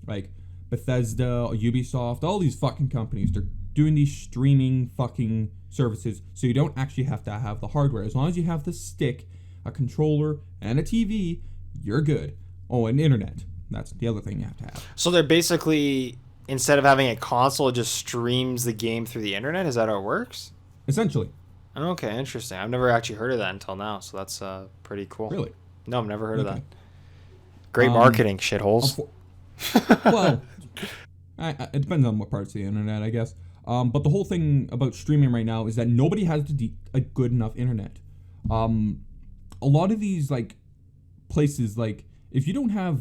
Like Bethesda, Ubisoft, all these fucking companies, they're doing these streaming fucking services, so you don't actually have to have the hardware. As long as you have the stick, a controller, and a TV, you're good. Oh, and internet. That's the other thing you have to have.
So they're basically, instead of having a console, it just streams the game through the internet? Is that how it works?
Essentially.
Okay, interesting. I've never actually heard of that until now, so that's pretty cool.
Really?
No, I've never heard of that. Great marketing, shitholes.
Well, it depends on what parts of the internet, I guess. But the whole thing about streaming right now is that nobody has a good enough internet. A lot of these like places, like if you don't have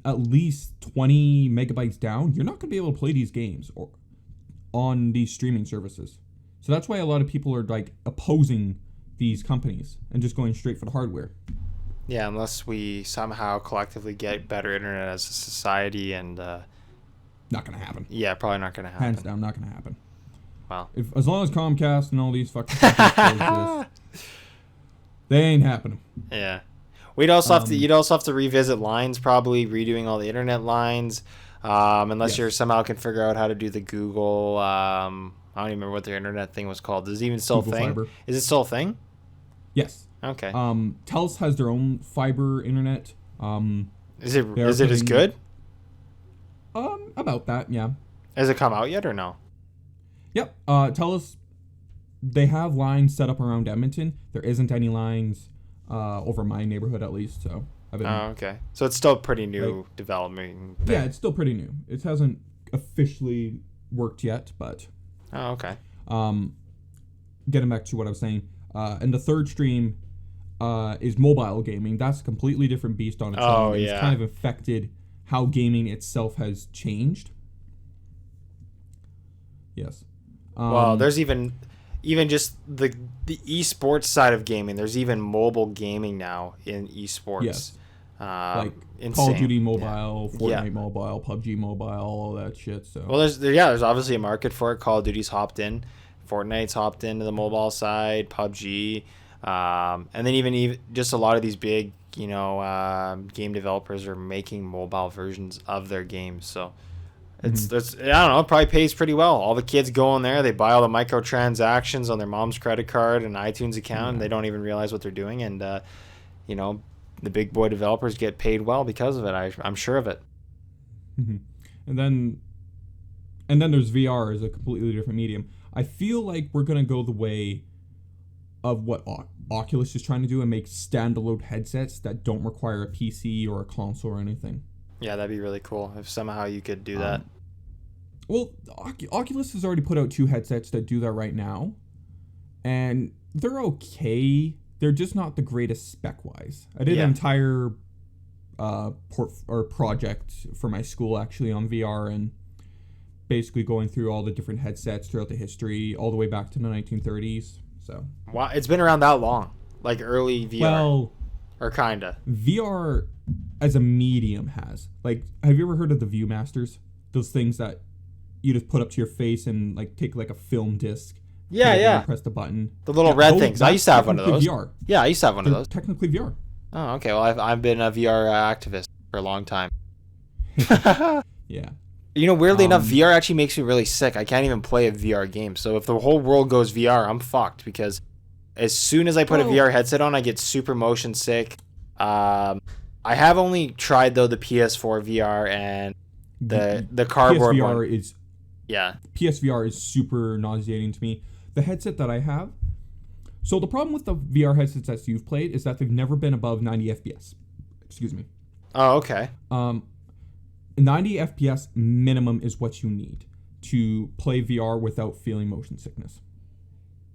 at least 20 megabytes down, you're not going to be able to play these games or on these streaming services. So that's why a lot of people are like opposing these companies and just going straight for the hardware.
Yeah, unless we somehow collectively get better internet as a society, and
not gonna happen.
Yeah, probably not gonna happen.
Hands down, not gonna happen.
Wow.
As long as Comcast and all these fucking companies they ain't happening.
Yeah. You'd also have to revisit lines, probably redoing all the internet lines, unless you somehow can figure out how to do the Google. I don't even remember what their internet thing was called. Is it even still a thing? Fiber. Is it still a thing?
Yes.
Okay.
Telus has their own fiber internet.
Is it as good?
About that, yeah.
Has it come out yet or no?
Yep. Telus, they have lines set up around Edmonton. There isn't any lines over my neighborhood, at least. So
okay. So it's still pretty new development thing.
Yeah, it's still pretty new. It hasn't officially worked yet, but.
Oh, okay.
Getting back to what I was saying, and the third stream is mobile gaming. That's a completely different beast on its own.
Oh, yeah.
It's kind of affected how gaming itself has changed. Yes.
Well, there's even just the esports side of gaming. There's even mobile gaming now in esports.
Yes. Like
insane.
Call of Duty Mobile, Fortnite Mobile, PUBG Mobile, all that shit. So
there's obviously a market for it. Call of Duty's hopped in, Fortnite's hopped into the mobile side, PUBG, and then even just a lot of these big game developers are making mobile versions of their games. So it's I don't know, it probably pays pretty well. All the kids go in there, they buy all the microtransactions on their mom's credit card and iTunes account, and they don't even realize what they're doing, and the big boy developers get paid well because of it. I'm sure of it.
Mm-hmm. And then there's VR as a completely different medium. I feel like we're going to go the way of what Oculus is trying to do and make standalone headsets that don't require a PC or a console or anything.
Yeah, that'd be really cool if somehow you could do that.
Well, Oculus has already put out 2 headsets that do that right now. And they're okay. They're just not the greatest spec-wise. I did an entire project for my school actually on VR, and basically going through all the different headsets throughout the history, all the way back to the 1930s. So
wow, it's been around that long, like early VR,
well,
or kinda.
VR as a medium has, like, have you ever heard of the Viewmasters? Those things that you just put up to your face and like take like a film disc.
Yeah, yeah.
Press the button.
The little red things. I used to have one of those.
VR.
Yeah, I used to have one of
They're
those.
technically VR.
Oh, okay. Well, I've been a VR activist for a long time.
Yeah.
You know, weirdly enough, VR actually makes me really sick. I can't even play a VR game. So if the whole world goes VR, I'm fucked, because as soon as I put a VR headset on, I get super motion sick. I have only tried though the PS4 VR and the cardboard
PSVR
one.
is
Yeah.
PSVR is super nauseating to me. The headset that I have. So the problem with the VR headsets that you've played is that they've never been above 90 FPS. Excuse me.
Oh, okay.
90 FPS minimum is what you need to play VR without feeling motion sickness.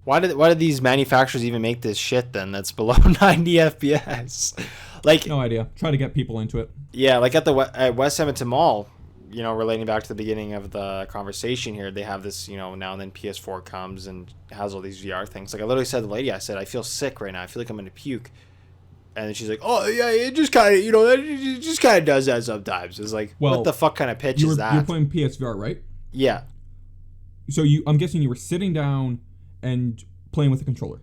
Why did these manufacturers even make this shit then that's below 90 FPS? Like,
no idea. Try to get people into it.
Yeah, like at West Edmonton Mall, you know, relating back to the beginning of the conversation here, they have this, you know, now and then PS4 comes and has all these VR things. Like, I literally said to the lady, I said, I feel sick right now. I feel like I'm going to puke. And then she's like, oh, yeah, it just kind of, you know, it just kind of does that sometimes. It's like, well, what the fuck kind of pitch is that?
You're playing PSVR, right?
Yeah.
So I'm guessing you were sitting down and playing with a controller.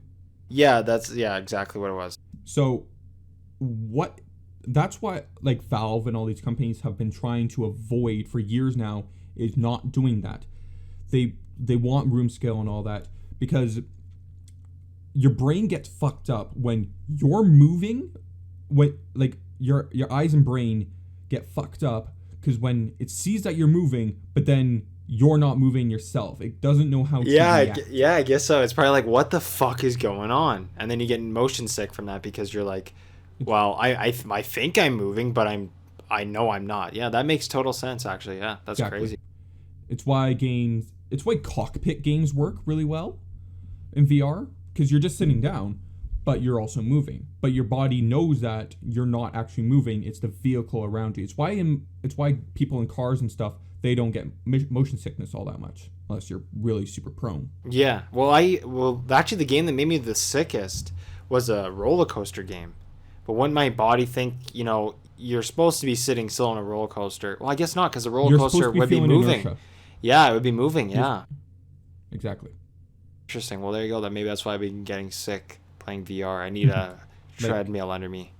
Yeah, exactly what it was.
So that's what, like, Valve and all these companies have been trying to avoid for years now, is not doing that. They want room scale and all that, because your brain gets fucked up when you're moving, when, like, your eyes and brain get fucked up because when it sees that you're moving, but then you're not moving yourself, it doesn't know how to react.
I guess so. It's probably like, what the fuck is going on? And then you get motion sick from that because you're like, well, I think I'm moving, but I know I'm not. Yeah, that makes total sense, actually. Yeah, that's exactly crazy.
It's why cockpit games work really well in VR, because you're just sitting down, but you're also moving. But your body knows that you're not actually moving. It's the vehicle around you. It's why people in cars and stuff, they don't get motion sickness all that much unless you're really super prone.
Yeah. Well, actually, the game that made me the sickest was a roller coaster game. But wouldn't my body think, you know, you're supposed to be sitting still on a roller coaster? Well, I guess not, because the roller coaster would be moving. Inertia. Yeah, it would be moving. Yeah.
Exactly.
Interesting. Well, there you go. Then that's why I've been getting sick playing VR. I need a treadmill under me.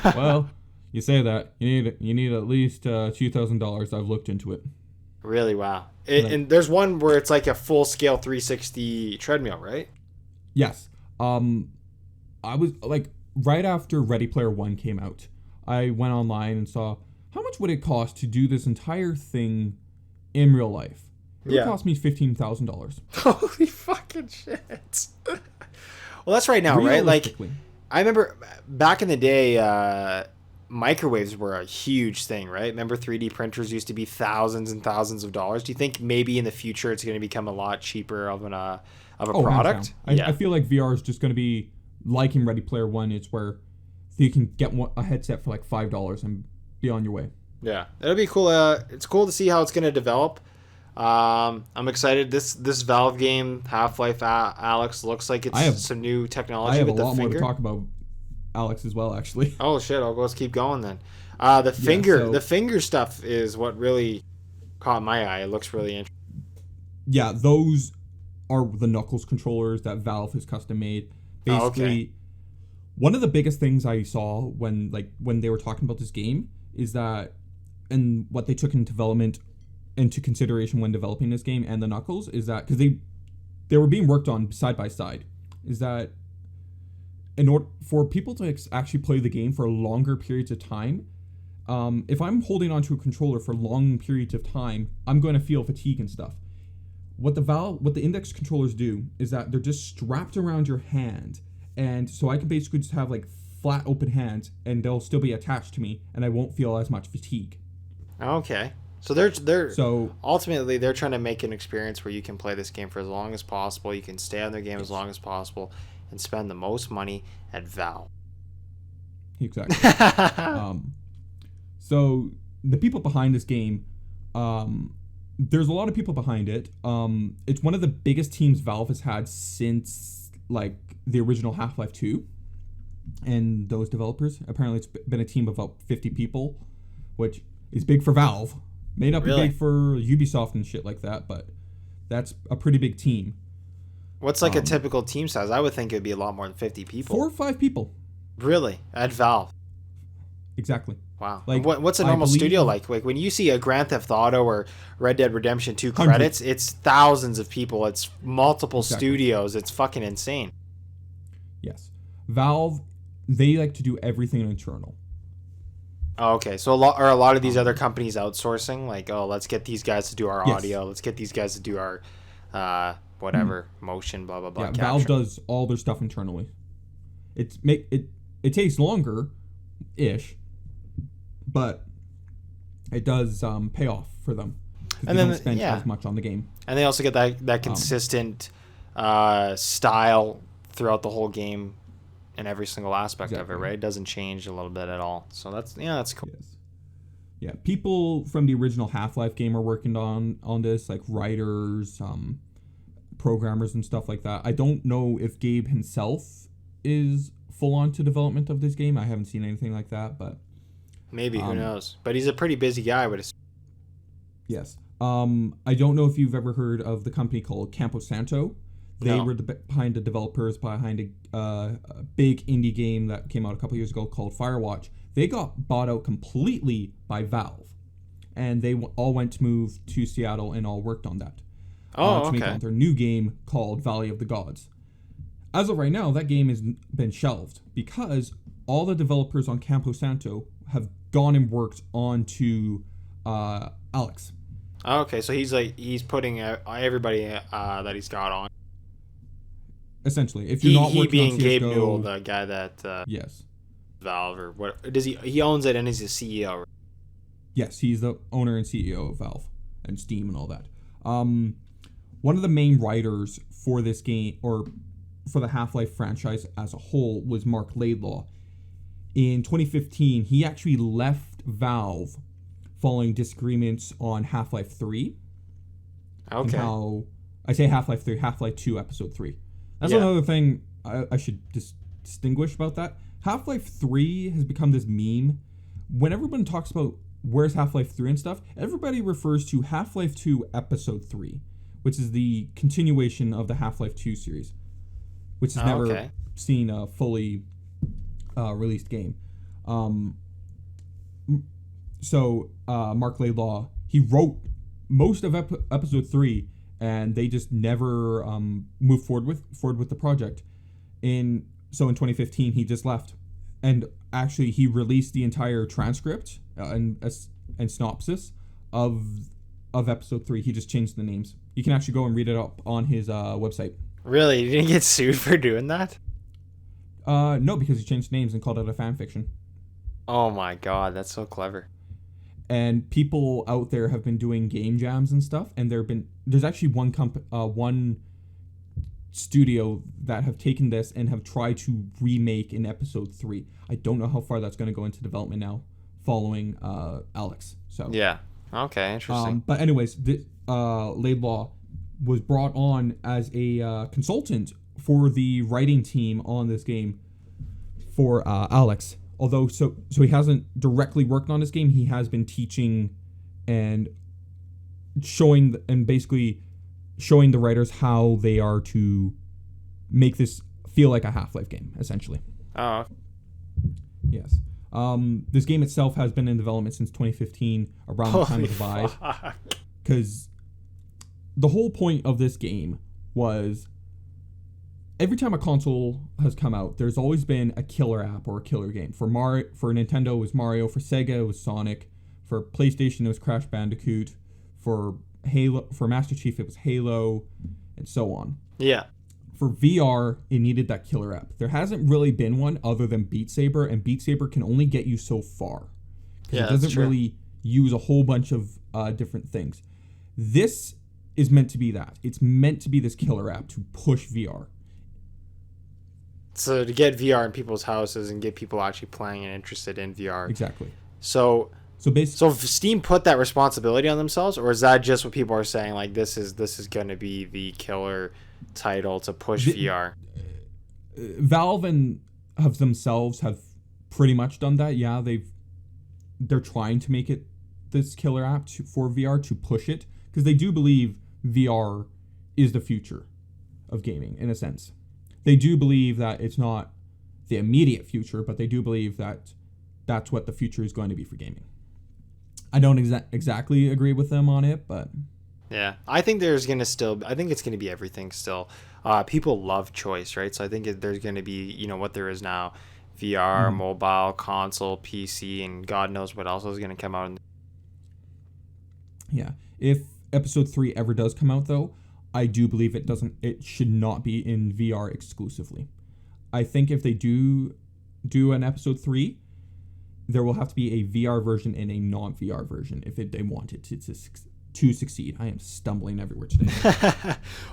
Well, you say that you need at least $2,000. I've looked into it.
Really? Wow. And there's one where it's like a full scale 360 treadmill, right?
Yes. I was like, right after Ready Player One came out, I went online and saw how much would it cost to do this entire thing in real life. It would cost me $15,000.
Holy fucking shit. Well, that's right now, right? Like, I remember back in the day, microwaves were a huge thing, right? Remember 3D printers used to be thousands and thousands of dollars. Do you think maybe in the future it's going to become a lot cheaper of a product?
I feel like VR is just going to be like in Ready Player One. It's where you can get a headset for like $5 and be on your way.
Yeah, it'll be cool. It's cool to see how it's going to develop. I'm excited. This Valve game, Half-Life Alyx, looks like it's some new technology.
I have
with
a lot more to talk about Alyx as well, actually.
Oh shit! Let's keep going then. The finger stuff is what really caught my eye. It looks really interesting.
Yeah, those are the Knuckles controllers that Valve has custom made. Basically, one of the biggest things I saw when they were talking about this game is that, and what they took into consideration when developing this game and the Knuckles, is that because they were being worked on side by side, is that in order for people to actually play the game for longer periods of time, if I'm holding onto a controller for long periods of time, I'm going to feel fatigue and stuff. What the index controllers do is that they're just strapped around your hand, and so I can basically just have like flat open hands, and they'll still be attached to me, and I won't feel as much fatigue.
Okay. So they're ultimately they're trying to make an experience where you can play this game for as long as possible, you can stay on their game as long as possible, and spend the most money at Valve.
exactly. So the people behind this game, there's a lot of people behind it. It's one of the biggest teams Valve has had since like the original Half-Life 2. And those developers, apparently it's been a team of about 50 people, which is big for Valve. May not be big for Ubisoft and shit like that, but that's a pretty big team.
What's like a typical team size? I would think it would be a lot more than 50 people.
4 or 5 people.
Really? At Valve?
Exactly.
Wow.
Like,
what's a normal studio like? Like when you see a Grand Theft Auto or Red Dead Redemption 2 credits, it's thousands of people. It's multiple studios. It's fucking insane.
Yes. Valve, they like to do everything internal.
Oh, okay. So a lot of these other companies outsourcing? Like, oh, let's get these guys to do our audio. Let's get these guys to do our whatever, motion, blah, blah, blah.
Yeah, Valve does all their stuff internally. It takes longer-ish, but it does pay off for them. And they don't spend as much on the game.
And they also get that consistent style throughout the whole game in every single aspect of it, right? It doesn't change a little bit at all. So that's cool.
Yes. Yeah, people from the original Half-Life game are working on this, like writers, programmers and stuff like that. I don't know if Gabe himself is full on to development of this game. I haven't seen anything like that, but
maybe, who knows? But he's a pretty busy guy, I would assume.
Yes. I don't know if you've ever heard of the company called Campo Santo. They were behind the developers behind a big indie game that came out a couple years ago called Firewatch. They got bought out completely by Valve, and they all went to move to Seattle and all worked on that. To make their new game called Valley of the Gods. As of right now, that game has been shelved because all the developers on Campo Santo have gone and worked onto Alyx.
Okay, so he's putting everybody that he's got on.
Essentially, if you're not working
being
on CSGO,
Gabe Newell, the guy that
yes,
Valve or what does he owns it and he's the CEO. Right?
Yes, he's the owner and CEO of Valve and Steam and all that. One of the main writers for this game, or for the Half-Life franchise as a whole, was Mark Laidlaw. In 2015, he actually left Valve following disagreements on Half-Life 3.
Okay.
And how I say Half-Life 3, Half-Life 2, Episode 3. That's another thing I should distinguish about that. Half-Life 3 has become this meme. When everyone talks about where's Half-Life 3 and stuff, everybody refers to Half-Life 2 Episode 3, which is the continuation of the Half-Life 2 series, which has never seen a fully released game. Mark Laidlaw, he wrote most of Episode 3, and they just never moved forward with the project. In 2015, he just left, and actually he released the entire transcript and synopsis of Episode 3. He just changed the names. You can actually go and read it up on his website.
Really? You didn't get sued for doing that?
No, because he changed names and called it a fan fiction.
Oh my god, that's so clever.
And people out there have been doing game jams and stuff, and there's actually one studio that have taken this and have tried to remake in Episode 3. I don't know how far that's going to go into development now, following Alyx. So
yeah, okay, interesting.
But anyways, Laidlaw was brought on as a consultant for the writing team on this game for Alyx. Although, so he hasn't directly worked on this game, he has been teaching and basically showing the writers how they are to make this feel like a Half-Life game, essentially.
Oh.
Yes. This game itself has been in development since 2015, around the time of the Vive. Because the whole point of this game was, every time a console has come out, there's always been a killer app or a killer game. For Nintendo, it was Mario. For Sega, it was Sonic. For PlayStation, it was Crash Bandicoot. For Master Chief, it was Halo, and so on.
Yeah.
For VR, it needed that killer app. There hasn't really been one other than Beat Saber, and Beat Saber can only get you so far.
Yeah,
it doesn't really use a whole bunch of different things. This is meant to be that. It's meant to be this killer app to push VR.
So to get VR in people's houses and get people actually playing and interested in VR.
Exactly.
So
So basically,
so if Steam put that responsibility on themselves, or is that just what people are saying? Like this is going to be the killer title to push VR.
Valve and have themselves have pretty much done that. Yeah, they're trying to make it this killer app for VR to push it, because they do believe VR is the future of gaming in a sense. They do believe that it's not the immediate future, but they do believe that that's what the future is going to be for gaming. I don't exactly agree with them on it, but
Yeah, I think there's gonna still. I think it's gonna be everything still. People love choice, right? So I think there's gonna be what there is now, VR,
mhm.
mobile, console, PC, and God knows what else is gonna come out.
Yeah. If episode 3 ever does come out though, I do believe it should not be in VR exclusively. I think if they do an episode 3, there will have to be a VR version and a non-VR version if they want it to succeed. I am stumbling everywhere today.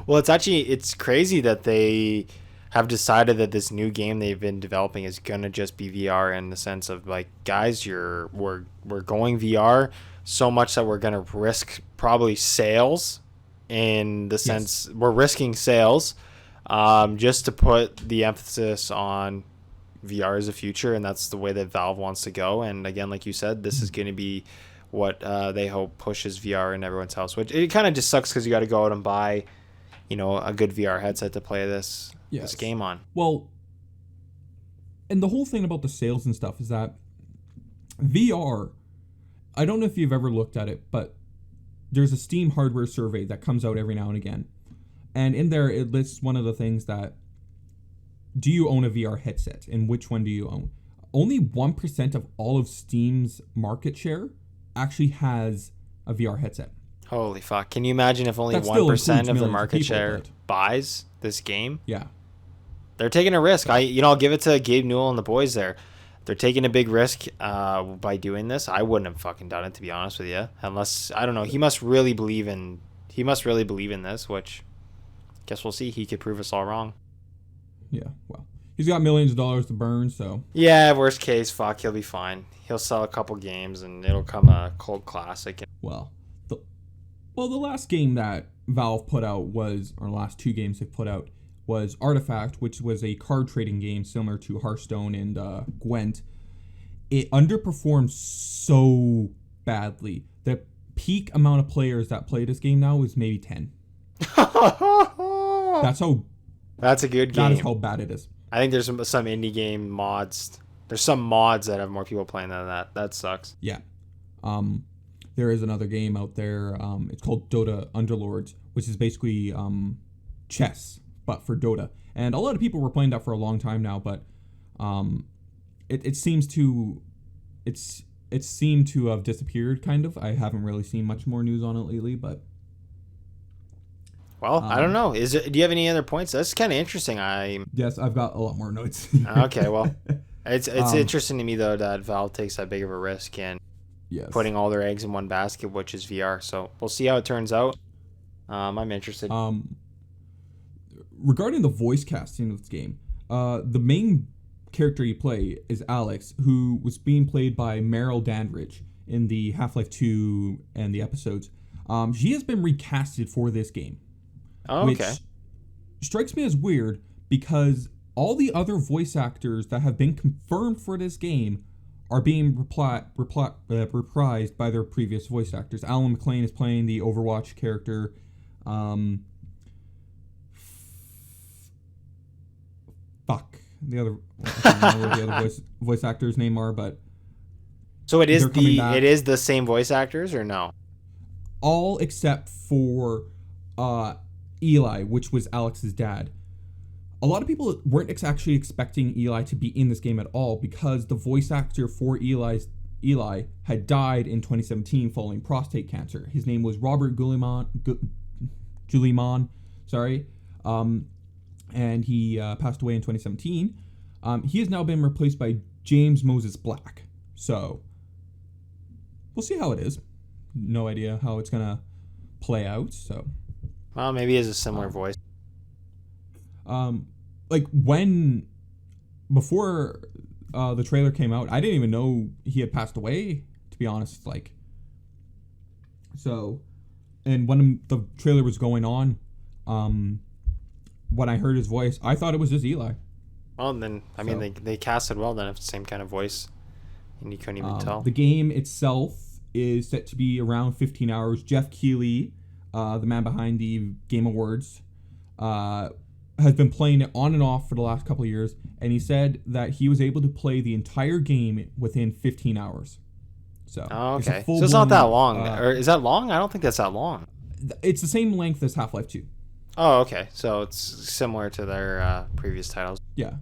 Well, it's crazy that they have decided that this new game they've been developing is gonna just be VR, in the sense of like, guys, we're going VR so much that we're gonna risk probably sales, in the
Yes.
sense we're risking sales, just to put the emphasis on VR as a future, and that's the way that Valve wants to go. And again, like you said, this is going to be what they hope pushes VR in everyone's house. Which it kind of just sucks because you got to go out and buy, a good VR headset to play this
Yes.
game on.
Well, and the whole thing about the sales and stuff is that VR, I don't know if you've ever looked at it, but there's a Steam hardware survey that comes out every now and again. And in there, it lists one of the things that, do you own a VR headset, and which one do you own? Only 1% of all of Steam's market share actually has a VR headset.
Holy fuck! Can you imagine if only
That still
1%
includes
of the
millions of
market
people,
share
but
buys this game?
yeah.
They're taking a risk. I'll give it to Gabe Newell and the boys there. They're taking a big risk by doing this. I wouldn't have fucking done it, to be honest with you, unless, I don't know. He must really believe in this, which guess we'll see. He could prove us all wrong.
Yeah, well, he's got millions of dollars to burn, so
Yeah, worst case, fuck, he'll be fine. He'll sell a couple games and it'll come a cult classic.
well, the the last game that Valve put out was, or last two games they've put out, was Artifact, which was a card trading game similar to Hearthstone and Gwent. It underperformed so badly. The peak amount of players that play this game now is maybe 10. That's how
That's a good
that is
game.
how bad it is.
I think there's some indie game mods. There's some mods that have more people playing than that. That sucks.
Yeah. There is another game out there. It's called Dota Underlords, which is basically chess, but for Dota. And a lot of people were playing that for a long time now, but it seems to it seemed to have disappeared. Kind of. I haven't really seen much more news on it lately, but
Well, I don't know. Do you have any other points? That's kind of interesting.
yes, I've got a lot more notes.
Okay, well, it's interesting to me though that Valve takes that big of a risk in
Yes.
putting all their eggs in one basket, which is VR. So we'll see how it turns out. I'm interested.
Regarding the voice casting of this game, the main character you play is Alyx, who was being played by Meryl Dandridge in the Half-Life 2 and the episodes. She has been recasted for this game,
Oh, okay.
which strikes me as weird because all the other voice actors that have been confirmed for this game are being reprised by their previous voice actors. Alan McLean is playing the Overwatch character. Fuck. The other, I can't remember what the other voice actors' name are, but
So
they're coming back.
it is the same voice actors, or no?
All except for Eli, which was Alex's dad. A lot of people weren't actually expecting Eli to be in this game at all because the voice actor for Eli had died in 2017 following prostate cancer. His name was Robert Guillemon, sorry, and he passed away in 2017. He has now been replaced by James Moses Black. So we'll see how it is. No idea how it's gonna play out. So,
Well, maybe he has a similar voice.
like when before the trailer came out, I didn't even know he had passed away, to be honest. Like, so, and when the trailer was going on, when I heard his voice, I thought it was just Eli.
Well, then, I mean, they casted well then if it's the same kind of voice, and you couldn't even tell.
The game itself is set to be around 15 hours. Jeff Keighley, the man behind the Game Awards, has been playing it on and off for the last couple of years, and he said that he was able to play the entire game within 15 hours. So,
okay. So it's not that long. Or is that long? I don't think that's that long.
It's the same length as Half-Life 2.
Oh, okay. So it's similar to their previous titles.
Yeah.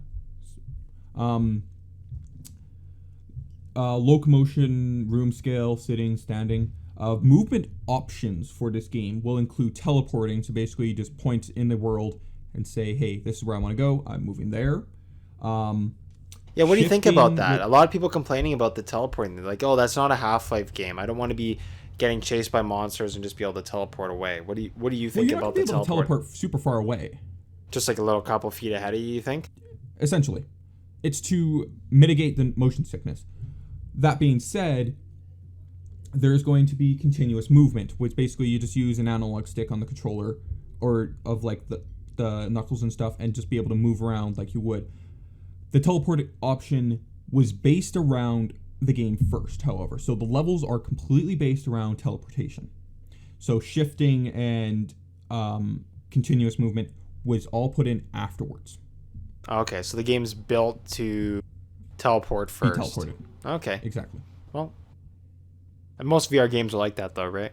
Locomotion, room scale, sitting, standing. Movement options for this game will include teleporting, so basically you just point in the world and say, hey, this is where I want to go. I'm moving there.
Yeah, what do you think about that? A lot of people complaining about the teleporting. They're like, oh, that's not a Half-Life game. I don't want to be getting chased by monsters and just be able to teleport away. What do you think about the teleporting?
Teleport super far away.
Just like a little couple feet ahead of you think?
Essentially. It's to mitigate the motion sickness. That being said, there's going to be continuous movement, which basically you just use an analog stick on the controller or of like the knuckles and stuff and just be able to move around like you would. The teleport option was based around the game first, however. So the levels are completely based around teleportation. So shifting and continuous movement was all put in afterwards.
Okay, so the game's built to teleport first.
Be teleported.
Okay.
Exactly.
Well, and most VR games are like that, though, right?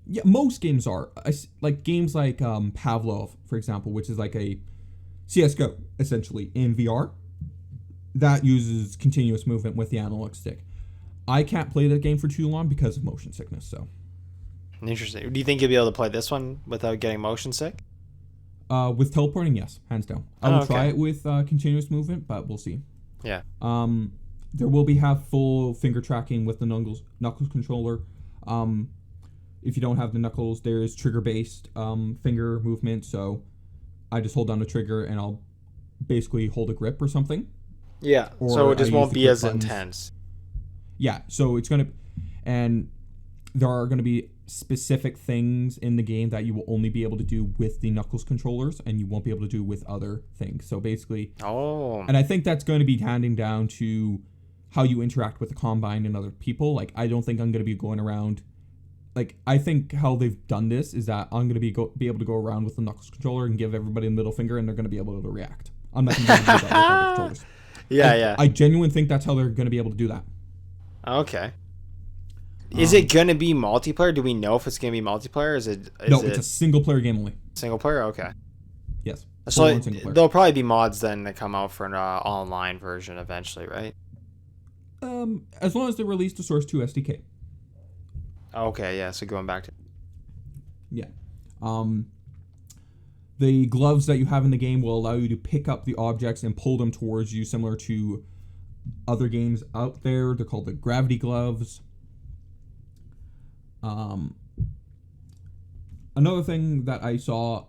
Yeah, most games are. Like games like Pavlov, for example, which is like a CSGO, essentially, in VR. That uses continuous movement with the analog stick. I can't play that game for too long because of motion sickness, so.
Interesting. Do you think you'll be able to play this one without getting motion sick?
With teleporting, yes, hands down. I will try it with continuous movement, but we'll see.
Yeah.
There will be full finger tracking with the knuckles controller. If you don't have the knuckles, there is trigger-based finger movement. So I just hold down the trigger and I'll basically hold a grip or something.
Yeah. So it just won't be as intense.
Yeah. So it's gonna, and there are gonna be specific things in the game that you will only be able to do with the knuckles controllers and you won't be able to do with other things. So basically, and I think that's going to be handing down to how you interact with the Combine and other people. Like, I don't think I'm going to be going around, like, I think how they've done this is that I'm going to be able to go around with the knuckles controller and give everybody a middle finger and they're going to be able to react. I'm not going to be able to do that with other controllers.
Yeah.
I genuinely think that's how they're going to be able to do that.
Okay. Is it going to be multiplayer? Do we know if it's going to be multiplayer?
No, it's a single player game only.
Single player? Okay.
Yes.
So there'll probably be mods then that come out for an online version eventually, right?
As long as they release the Source 2 SDK.
Okay, yeah. So going back to...
Yeah. The gloves that you have in the game will allow you to pick up the objects and pull them towards you, similar to other games out there. They're called the gravity gloves. Another thing that I saw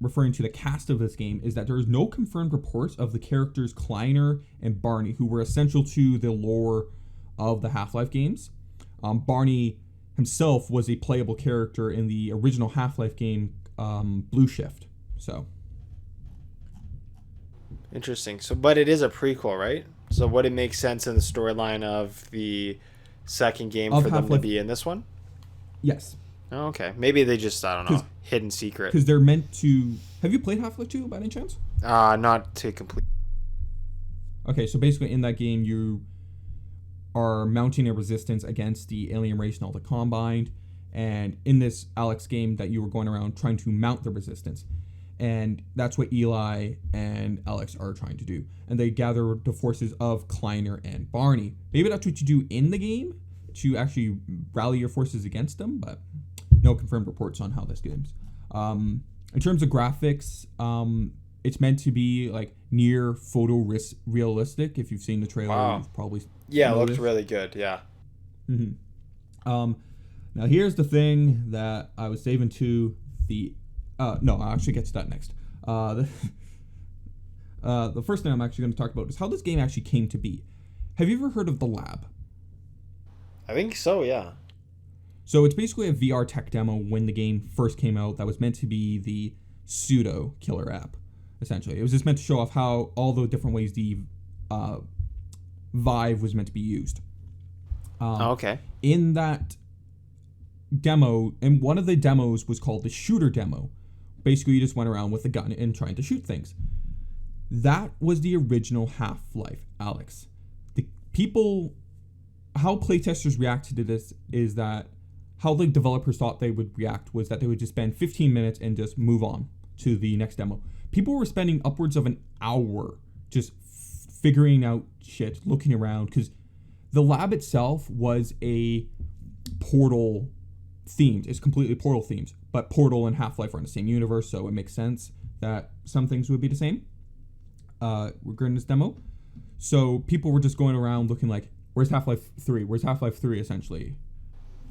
referring to the cast of this game is that there is no confirmed reports of the characters Kleiner and Barney, who were essential to the lore of the Half-Life games. Barney himself was a playable character in the original Half-Life game, Blue Shift. So
interesting. So, but it is a prequel, right? So would it make sense in the storyline of the second game for them to be in this one?
Yes.
Oh, okay. Maybe they just, I don't know, hidden secret.
Because they're meant to... Have you played Half-Life 2 by any chance?
Not to complete.
Okay, so basically in that game you are mounting a resistance against the alien race and all the Combined. And in this Alyx game that you were going around trying to mount the resistance. And that's what Eli and Alyx are trying to do. And they gather the forces of Kleiner and Barney. Maybe that's what you do in the game to actually rally your forces against them, but no confirmed reports on how this goes. In terms of graphics, it's meant to be like near realistic. If you've seen the trailer, you've probably
it looks really good. Yeah.
Mm-hmm. Now here's the thing that I was saving to the. No, I'll actually get to that next. the first thing I'm actually going to talk about is how this game actually came to be. Have you ever heard of the Lab?
I think so, yeah.
So it's basically a VR tech demo when the game first came out that was meant to be the pseudo killer app, essentially. It was just meant to show off how all the different ways the Vive was meant to be used.
Okay.
In that demo, and one of the demos was called the shooter demo. Basically, you just went around with a gun and trying to shoot things. That was the original Half-Life, Alyx. How playtesters reacted to this is that how the developers thought they would react was that they would just spend 15 minutes and just move on to the next demo. People were spending upwards of an hour just figuring out shit, looking around, because the lab itself was a Portal themed. It's completely Portal themed, but Portal and Half-Life are in the same universe, so it makes sense that some things would be the same regarding this demo. So people were just going around looking like, where's Half-Life 3? Where's Half-Life 3, essentially?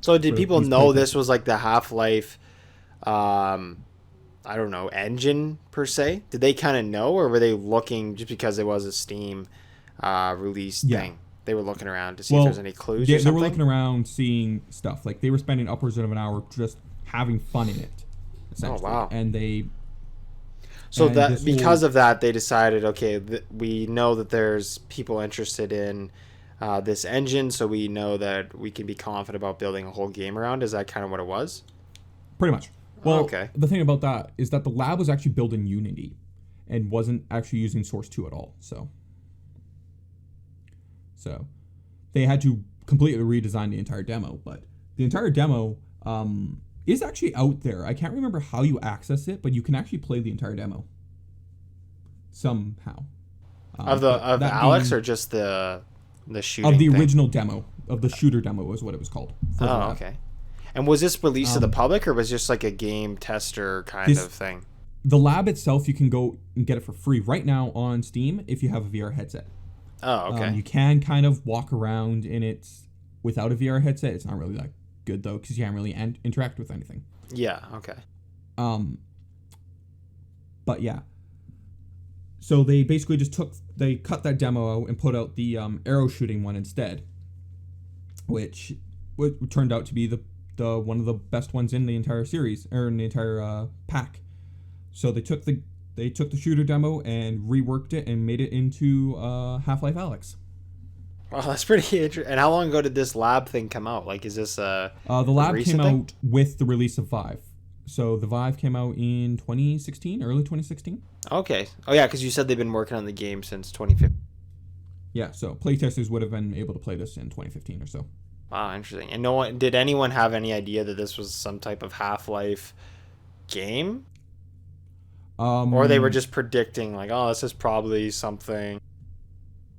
So did people know this was like the Half-Life, I don't know, engine per se? Did they kind of know, or were they looking just because it was a Steam release thing? They were looking around to see if there's any clues or something?
They were looking around seeing stuff. Like, they were spending upwards of an hour just having fun in it, essentially.
Oh, wow.
And they...
So that because of that, they decided, okay, we know that there's people interested in this engine, so we know that we can be confident about building a whole game around. Is that kind of what it was?
Pretty much. Well,
okay.
The thing about that is that the lab was actually built in Unity and wasn't actually using Source 2 at all. So they had to completely redesign the entire demo. But the entire demo is actually out there. I can't remember how you access it, but you can actually play the entire demo somehow.
Of Alyx, or just the shooting
of the
thing?
original demo, of the shooter demo is what it was called.
Oh, okay. And was this released to the public, or was it just like a game tester kind of thing?
The lab itself, you can go and get it for free right now on Steam if you have a VR headset.
Oh, okay.
You can kind of walk around in it without a VR headset. It's not really that good, though, because you can't really interact with anything.
Yeah, okay.
But yeah. So they basically just cut that demo out and put out the arrow shooting one instead, which turned out to be the one of the best ones in the entire series, or in the entire pack. So they took the shooter demo and reworked it and made it into Half-Life Alyx.
Wow, that's pretty interesting. And how long ago did this lab thing come out? Like, is this
the lab came out with the release of Vive. So the Vive came out in 2016, early 2016. Okay.
Oh yeah, because you said they've been working on the game since 2015.
Yeah, so playtesters would have been able to play this in 2015 or so.
Wow, interesting. And did anyone have any idea that this was some type of Half-Life game? Or they were just predicting, like, oh, this is probably something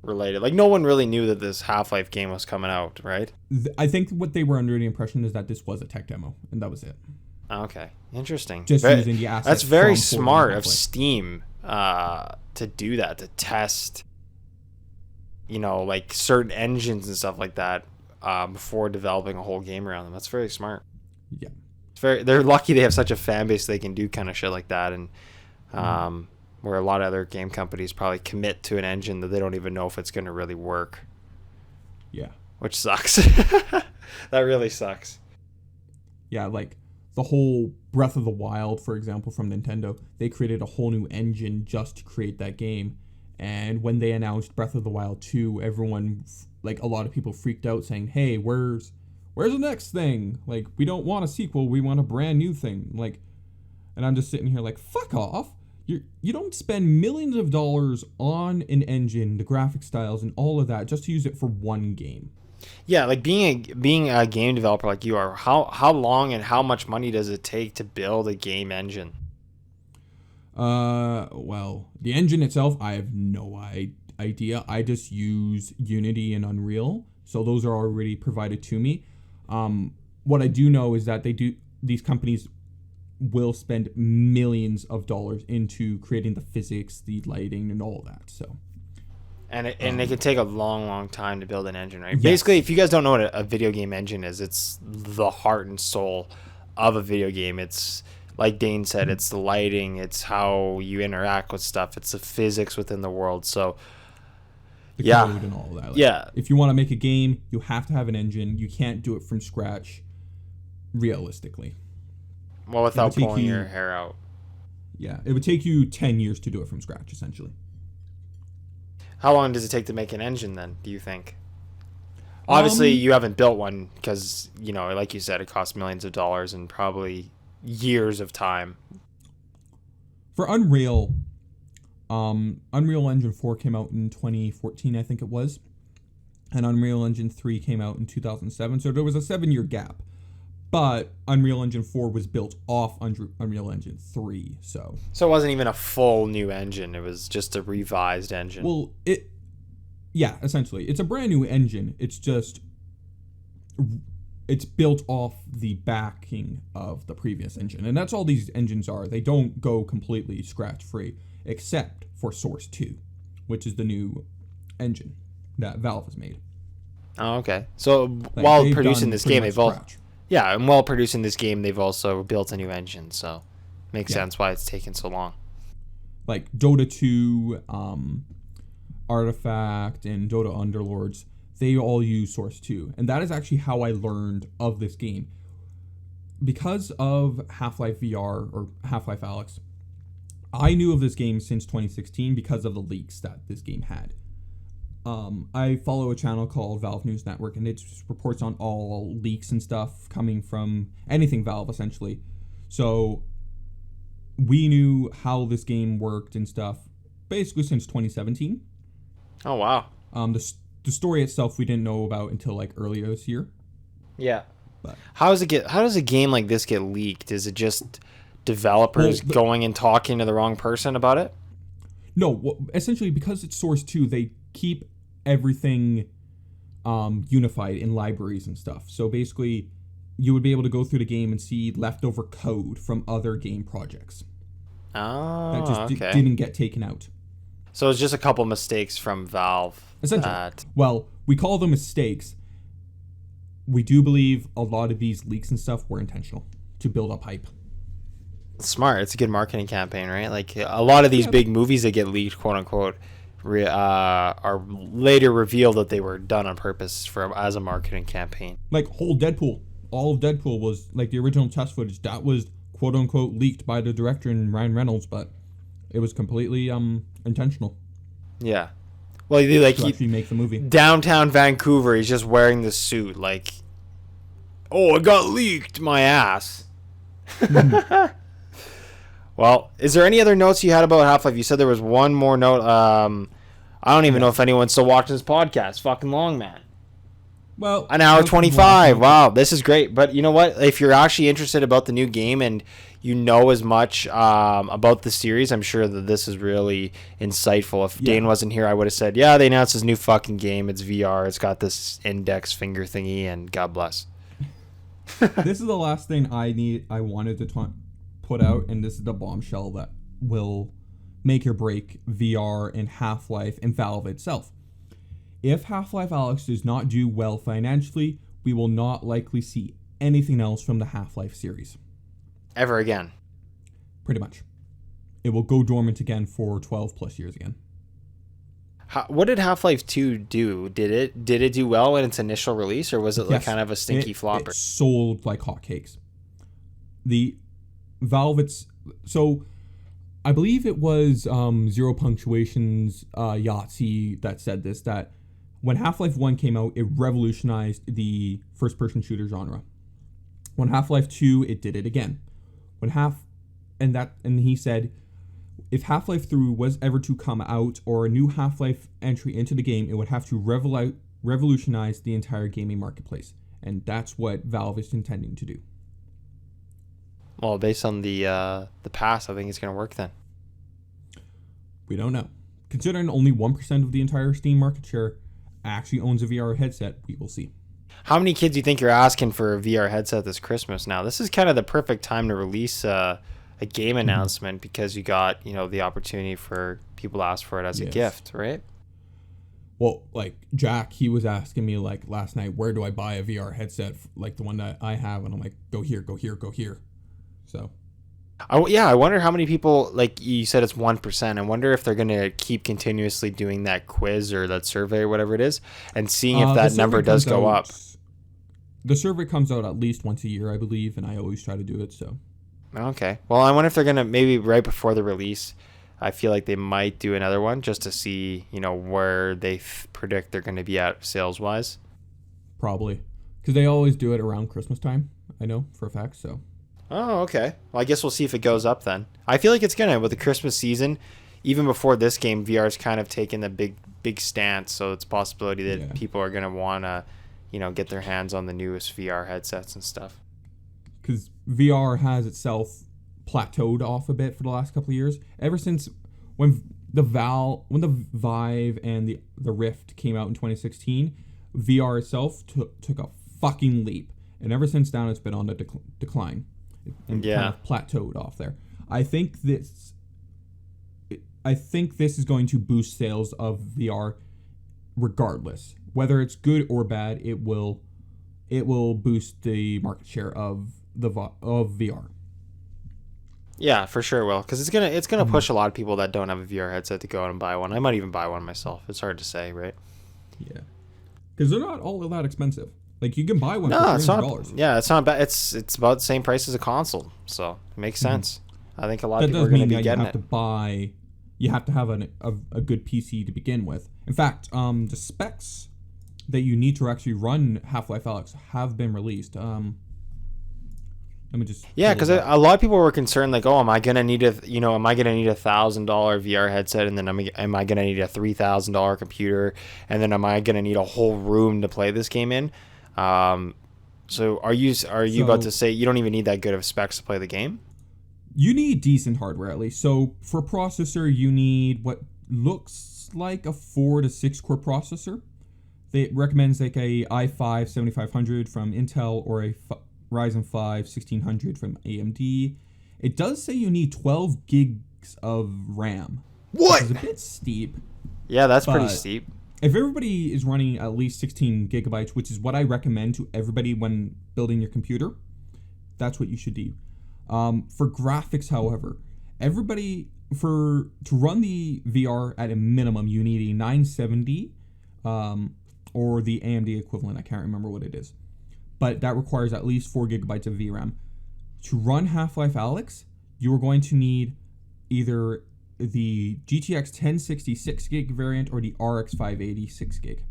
related. Like, no one really knew that this Half-Life game was coming out, right?
I think what they were under the impression is that this was a tech demo, and that was it.
Okay, interesting.
Just using the assets.
That's very smart of Steam to do that, to test, like certain engines and stuff like that before developing a whole game around them. That's very smart.
Yeah,
they're lucky they have such a fan base they can do kind of shit like that, and where a lot of other game companies probably commit to an engine that they don't even know if it's going to really work.
Yeah,
which sucks. That really sucks.
Yeah, like the whole Breath of the Wild, for example, from Nintendo, they created a whole new engine just to create that game. And when they announced Breath of the Wild 2, everyone, like a lot of people freaked out saying, hey, where's the next thing? Like, we don't want a sequel, we want a brand new thing. Like, and I'm just sitting here like, fuck off. You don't spend millions of dollars on an engine, the graphic styles and all of that just to use it for one game.
Yeah, like being a game developer like you are, how long and how much money does it take to build a game engine?
Well, the engine itself, I have no idea. I just use Unity and Unreal, so those are already provided to me. What I do know is that these companies will spend millions of dollars into creating the physics, the lighting, and all of that. So.
And it can take a long time to build an engine, right?
Yes.
Basically, if you guys don't know what a video game engine is, it's the heart and soul of a video game. It's like Dane said, it's the lighting, it's how you interact with stuff, it's the physics within the world. So
The
yeah,
code and all of that. Like,
yeah.
if you want to make a game, you have to have an engine. You can't do it from scratch, realistically.
Well, without pulling your hair out.
Yeah, it would take you 10 years to do it from scratch, essentially.
How long does it take to make an engine then, do you think? Obviously, you haven't built one because, you know, like you said, it costs millions of dollars and probably years of time.
For Unreal, Unreal Engine 4 came out in 2014, I think it was. And Unreal Engine 3 came out in 2007. So there was a 7-year gap. But Unreal Engine 4 was built off Unreal Engine 3, so...
So it wasn't even a full new engine. It was just a revised engine.
Well, yeah, essentially. It's a brand new engine. It's just... It's built off the backing of the previous engine. And that's all these engines are. They don't go completely scratch-free, except for Source 2, which is the new engine that Valve has made.
Oh, okay. So
Like,
while producing this game, they've also...
scratch.
Yeah, and while producing this game, they've also built a new engine, so makes sense why it's taken so long.
Like Dota 2, Artifact, and Dota Underlords, they all use Source 2. And that is actually how I learned of this game. Because of Half-Life VR, or Half-Life Alyx, I knew of this game since 2016 because of the leaks that this game had. I follow a channel called Valve News Network, and it just reports on all leaks and stuff coming from anything Valve, essentially. So we knew how this game worked and stuff basically since 2017.
Oh, wow.
The story itself we didn't know about until like earlier this year.
Yeah.
But
how does a game like this get leaked? Is it just developers going and talking to the wrong person about it?
No, essentially because it's Source 2, they keep everything unified in libraries and stuff. So basically, you would be able to go through the game and see leftover code from other game projects.
Oh,
that just
okay.
didn't get taken out.
So it's just a couple mistakes from Valve.
Essentially. Well, we call them mistakes. We do believe a lot of these leaks and stuff were intentional to build up hype.
Smart. It's a good marketing campaign, right? Like a lot of these big movies that get leaked, quote unquote, are later revealed that they were done on purpose as a marketing campaign.
Like whole Deadpool. All of Deadpool was like the original test footage that was quote unquote leaked by the director and Ryan Reynolds, but it was completely intentional.
Yeah. Well, he
actually make the movie.
Downtown Vancouver, he's just wearing the suit like, oh, it got leaked, my ass. Well, is there any other notes you had about Half-Life? You said there was one more note. I don't even know if anyone's still watching this podcast. Fucking long, man.
Well,
an hour 25. Wow, this is great. But you know what? If you're actually interested about the new game and you know as much about the series, I'm sure that this is really insightful. If Dane wasn't here, I would have said, yeah, they announced this new fucking game. It's VR. It's got this index finger thingy, and God bless.
This is the last thing I wanted to put out, and this is the bombshell that will make or break VR and Half-Life and Valve itself. If Half-Life Alyx does not do well financially, we will not likely see anything else from the Half-Life series.
Ever again.
Pretty much. It will go dormant again for 12 plus years again.
What did Half-Life 2 do? Did it do well in its initial release, or was it like kind of a stinky flopper?
It sold like hotcakes. The Valve, so I believe it was Zero Punctuation's Yahtzee that said this, that when Half-Life 1 came out, it revolutionized the first-person shooter genre. When Half-Life 2, it did it again. And he said, if Half-Life 3 was ever to come out, or a new Half-Life entry into the game, it would have to revolutionize the entire gaming marketplace. And that's what Valve is intending to do.
Well, based on the past, I think it's going to work then.
We don't know. Considering only 1% of the entire Steam market share actually owns a VR headset, we will see.
How many kids do you think you're asking for a VR headset this Christmas now? This is kind of the perfect time to release a game announcement because you got, the opportunity for people to ask for it as a gift, right?
Well, like Jack, he was asking me like last night, where do I buy a VR headset like the one that I have? And I'm like, go here, go here, go here. So
Yeah, I wonder how many people, like you said, it's 1%. I wonder if they're going to keep continuously doing that quiz or that survey or whatever it is and seeing if
The
that
survey
number does
comes
go up.
out. The survey comes out at least once a year, I believe, and I always try to do it. So
Okay. Well, I wonder if they're going to maybe right before the release, I feel like they might do another one just to see, where they predict they're going to be at sales wise.
probably because they always do it around Christmas time. I know for a fact. So
Oh, okay. Well, I guess we'll see if it goes up then. I feel like it's gonna with the Christmas season. Even before this game, VR's kind of taken the big stance, so it's a possibility that
yeah,
people are gonna wanna, get their hands on the newest VR headsets and stuff.
because VR has itself plateaued off a bit for the last couple of years. Ever since when when the Vive and the Rift came out in 2016, VR itself took a fucking leap, and ever since then it's been on the decline and kind
Yeah.
of plateaued off there. I think this I think this is going to boost sales of VR regardless. Whether it's good or bad, it will boost the market share of of VR.
Yeah, for sure will, because it's gonna push a lot of people that don't have a VR headset to go out and buy one. I might even buy one myself. It's hard to say, right?
Yeah, because they're not all that expensive. Like you can buy one for
No, it's not.
$300.
Yeah, it's not bad. It's about the same price as a console, so it makes sense. I think a lot of
That
people
does
are gonna
mean
be
that you
getting
have
it.
to buy. You have to have a good PC to begin with. In fact, the specs that you need to actually run Half-Life Alyx have been released. Let me just
Yeah,
pull
because
it up.
a lot of people were concerned, like, oh, am I gonna need am I gonna need $1,000 VR headset, and then am I gonna need a $3,000 computer, and then am I gonna need a whole room to play this game in? So are you about to
So
say you don't even need that good of specs to play the game?
you need decent hardware at least. So for processor, you need what looks like a 4 to 6 core processor. It recommends like a i5 7500 from Intel or a Ryzen 5 1600 from AMD. It does say you need 12 gigs of RAM, which
What?
is a bit steep.
Yeah, that's pretty
But
steep.
if everybody is running at least 16 gigabytes, which is what I recommend to everybody when building your computer, that's what you should do. For graphics, however, everybody to run the VR at a minimum, you need a 970 or the AMD equivalent. I can't remember what it is, but that requires at least 4 gigabytes of VRAM. To run Half-Life Alyx, you are going to need either the GTX 1060 6 gig variant or the RX 580 6 gig.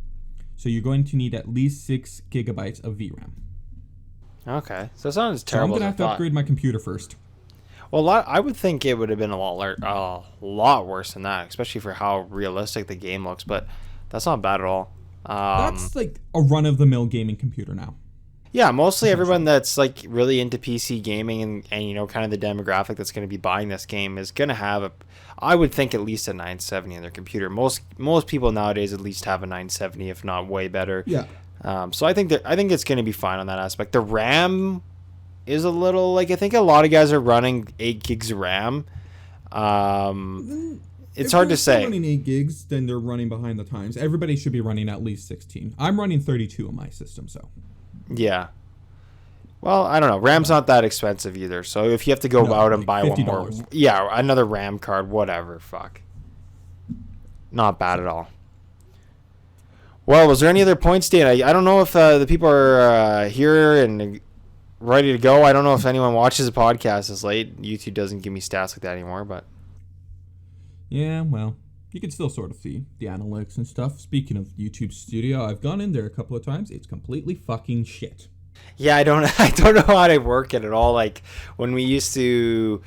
So you're going to need at least 6 gigabytes of VRAM.
Okay, so it's not as
So I'm
terrible
gonna
as I
have to
thought.
upgrade my computer first.
Well, I would think it would have been a lot worse than that, especially for how realistic the game looks. But that's not bad at all.
That's like a run-of-the-mill gaming computer now.
Yeah, mostly everyone that's like really into PC gaming and kind of the demographic that's going to be buying this game is going to have I would think at least a 970 on their computer. Most people nowadays at least have a 970, if not way better.
Yeah.
So I think it's going to be fine on that aspect. The RAM is a little like I think a lot of guys are running 8 gigs of RAM. It's
If
hard
they're
to
still
say.
running 8 gigs, then they're running behind the times. Everybody should be running at least 16. I'm running 32 on my system, so.
Yeah. Well, I don't know. RAM's not that expensive either. So if you have to go
No,
out and
like
buy one more,
$50.
yeah, another RAM card, whatever. Fuck. Not bad at all. Well, was there any other points, Dan? I don't know if the people are here and ready to go. I don't know if anyone watches the podcast this late. YouTube doesn't give me stats like that anymore, but
Yeah, well, you can still sort of see the analytics and stuff. Speaking of YouTube Studio, I've gone in there a couple of times. It's completely fucking shit.
yeah, I don't I don't know how to work it at all. Like when we used to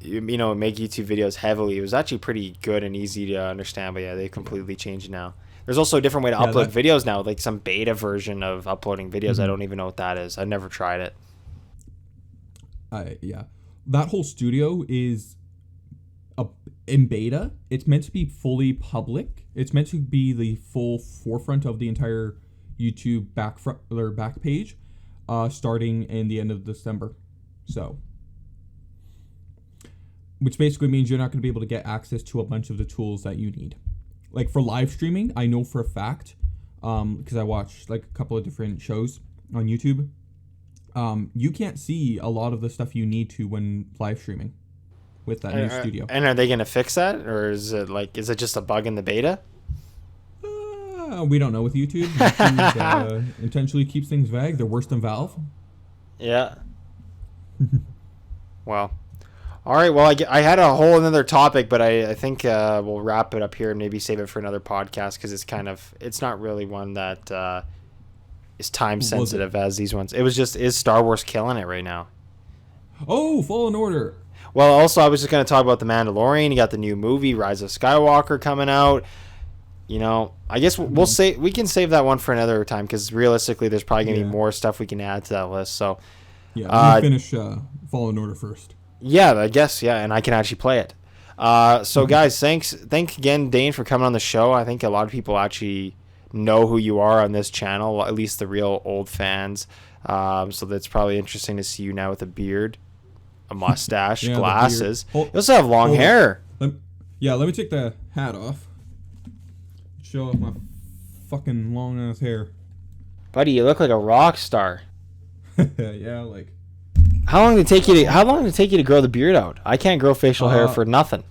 make YouTube videos heavily, it was actually pretty good and easy to understand, but yeah, they completely changed it now. There's also a different way to
Yeah,
upload videos now, like some beta version of uploading videos. I don't even know what that is. I never tried it.
Yeah. That whole studio is in beta. It's meant to be fully public. It's meant to be the full forefront of the entire YouTube back page, starting in the end of December. So, which basically means you're not going to be able to get access to a bunch of the tools that you need. Like for live streaming, I know for a fact, because I watch like a couple of different shows on YouTube. You can't see a lot of the stuff you need to when live streaming with that new studio.
And are they going to fix that, or is it just a bug in the beta?
We don't know with YouTube. YouTube intentionally keeps things vague. They're worse than Valve.
Yeah. Well, all right. Well, I had a whole another topic, but I think we'll wrap it up here and maybe save it for another podcast because it's not really one that is time sensitive as these ones. It was just, is Star Wars killing it right now?
Oh, Fallen Order.
Well, also I was just going to talk about The Mandalorian. You got the new movie Rise of Skywalker coming out. You know, I guess we can save that one for another time because realistically, there's probably gonna be more stuff we can add to that list. So,
yeah, we'll finish Fallen Order first.
Yeah, I guess and I can actually play it. So guys, thanks again, Dane, for coming on the show. I think a lot of people actually know who you are on this channel, at least the real old fans. So that's probably interesting to see you now with a beard, a mustache, glasses. You also have long hair.
Let me take the hat off. Show off my fucking long ass hair.
Buddy, you look like a rock star.
Yeah, like.
How long did it take you to grow the beard out? I can't grow facial hair for nothing.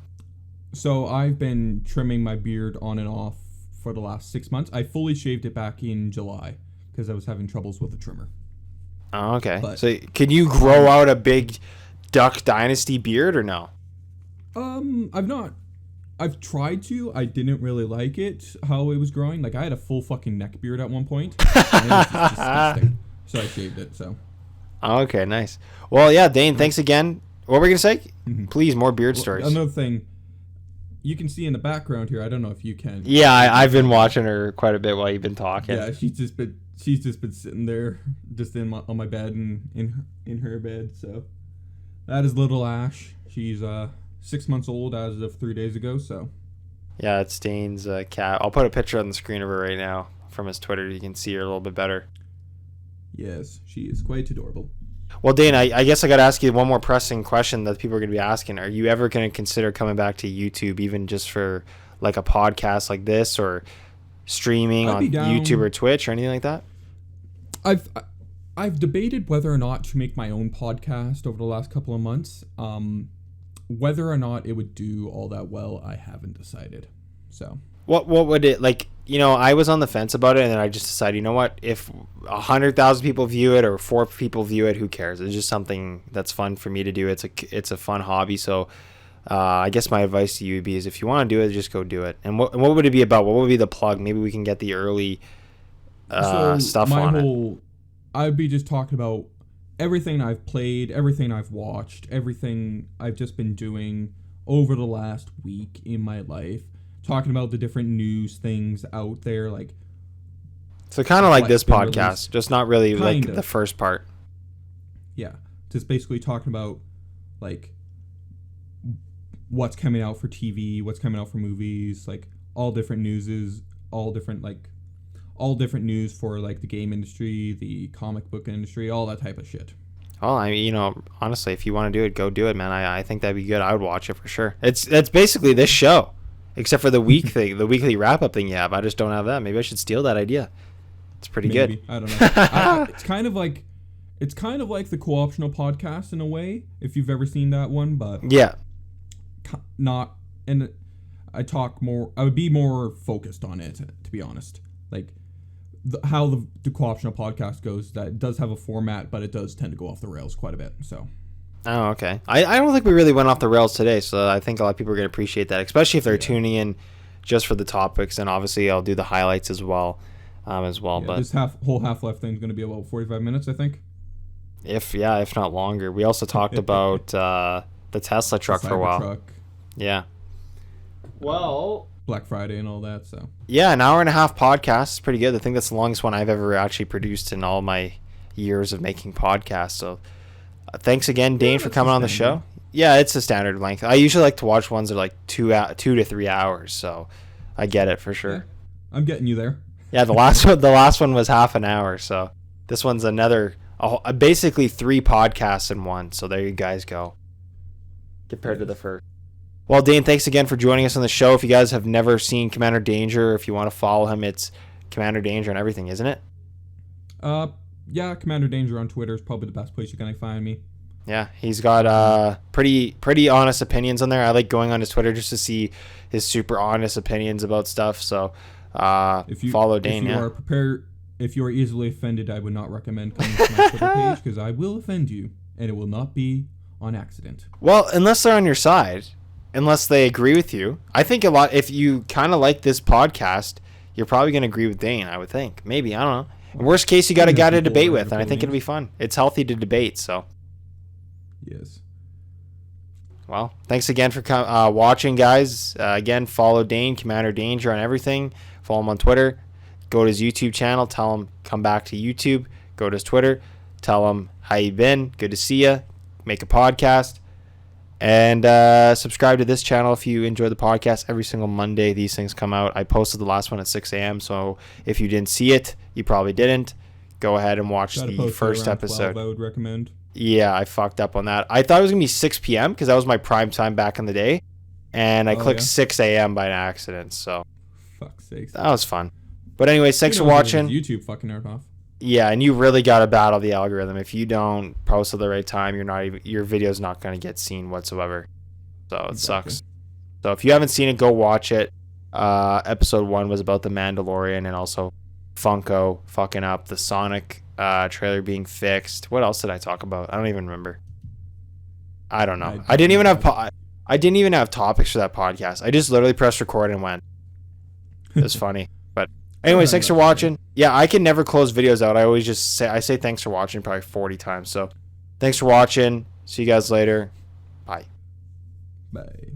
So I've been trimming my beard on and off for the last 6 months. I fully shaved it back in July because I was having troubles with the trimmer.
Oh, okay. So can you grow out a big Duck Dynasty beard or no?
I've tried to. I didn't really like it, how it was growing. Like, I had a full fucking neck beard at one point. And it was just disgusting. So I shaved it, so.
Okay, nice. Well, yeah, Dane, thanks again. What were we going to say?
Mm-hmm.
Please, more beard stories.
Another thing, you can see in the background here, I don't know if you can.
Yeah, I've been watching her quite a bit while you've been talking.
Yeah, she's just been sitting there, just on my bed and in her bed, so. That is little Ash. She's, 6 months old as of 3 days ago, so.
Yeah, it's Dane's cat. I'll put a picture on the screen of her right now from his Twitter. You can see her a little bit better.
Yes, she is quite adorable.
Well, Dane, I guess I got to ask you one more pressing question that people are going to be asking. Are you ever going to consider coming back to YouTube, even just for like a podcast like this or streaming on YouTube or Twitch or anything like that?
I've debated whether or not to make my own podcast over the last couple of months. Whether or not it would do all that well, I haven't decided. So
what would it like? You know, I was on the fence about it, and then I just decided, you know what? If 100,000 people view it or 4 people view it, who cares? It's just something that's fun for me to do. It's a fun hobby. So I guess my advice to you would be is if you want to do it, just go do it. And what would it be about? What would be the plug? Maybe we can get the early stuff on it.
I'd be just talking about everything I've played, everything I've watched, everything I've just been doing over the last week in my life. Talking about the different news things out there, like.
So kind of like this podcast, just not really like the first part.
Yeah, just basically talking about like what's coming out for TV, what's coming out for movies, like all different news for like the game industry, the comic book industry, all that type of shit.
Oh, I mean, honestly, if you want to do it, go do it, man. I think that'd be good. I would watch it for sure. It's basically this show, except for the week thing, the weekly wrap up thing you have. I just don't have that. Maybe I should steal that idea. It's pretty good.
I don't know. It's kind of like the co-optional podcast in a way, if you've ever seen that one, but
yeah,
not. And I would be more focused on it, to be honest. Like how the co-optional podcast goes, that does have a format, but it does tend to go off the rails quite a bit. So.
Oh, okay. I don't think we really went off the rails today, so I think a lot of people are going to appreciate that, especially if they're tuning in just for the topics, and obviously I'll do the highlights as well. But
this whole Half-Life thing is going to be about 45 minutes, I think.
If not longer. We also talked about the Tesla truck for a while.
Cybertruck.
Yeah. Well,
Black Friday and all that, so.
Yeah, an hour and a half podcast is pretty good. I think that's the longest one I've ever actually produced in all my years of making podcasts. So thanks again, Dane, for coming on the show. Yeah, it's a standard length. I usually like to watch ones that are like 2 to 3 hours, so I get it for sure.
Yeah, I'm getting you there.
Yeah, the last one was half an hour, so this one's basically 3 podcasts in one. So there you guys go. Compared to the first. Well, Dane, thanks again for joining us on the show. If you guys have never seen Commander Danger, if you want to follow him, it's Commander Danger and everything, isn't it?
Yeah, Commander Danger on Twitter is probably the best place you're gonna find me.
Yeah, he's got pretty honest opinions on there. I like going on his Twitter just to see his super honest opinions about stuff. So follow Dane.
If you are easily offended, I would not recommend coming to my Twitter page because I will offend you, and it will not be on accident.
Well, unless they're on your side, unless they agree with you. I think a lot. If you kind of like this podcast, you're probably going to agree with Dane. I would think. Maybe, I don't know. In worst case, you got a guy to debate with, and I think it'll be fun. It's healthy to debate. So.
Yes.
Well, thanks again for watching, guys. Again, follow Dane, Commander Danger, on everything. Follow him on Twitter. Go to his YouTube channel. Tell him come back to YouTube. Go to his Twitter. Tell him how you been. Good to see you. Make a podcast. And subscribe to this channel if you enjoy the podcast. Every single Monday, these things come out. I posted the last one at 6 a.m. So if you didn't see it, you probably didn't. Go ahead and watch the first episode.
12, I would recommend.
Yeah, I fucked up on that. I thought it was going to be 6 p.m. because that was my prime time back in the day. And I clicked 6 a.m. by accident. So
fuck's sakes.
That was fun. But anyways, thanks for watching.
YouTube fucking nerd off.
Yeah, and you really got to battle the algorithm. If you don't post at the right time, your video's not going to get seen whatsoever. So it sucks. So if you haven't seen it, go watch it. Episode 1 was about the Mandalorian and also Funko fucking up, the Sonic trailer being fixed. What else did I talk about? I don't even remember. I don't know. I didn't even have topics for that podcast. I just literally pressed record and went. It was funny. But anyways, thanks for watching. Yeah, I can never close videos out. I always just say thanks for watching probably 40 times. So thanks for watching. See you guys later. Bye.
Bye.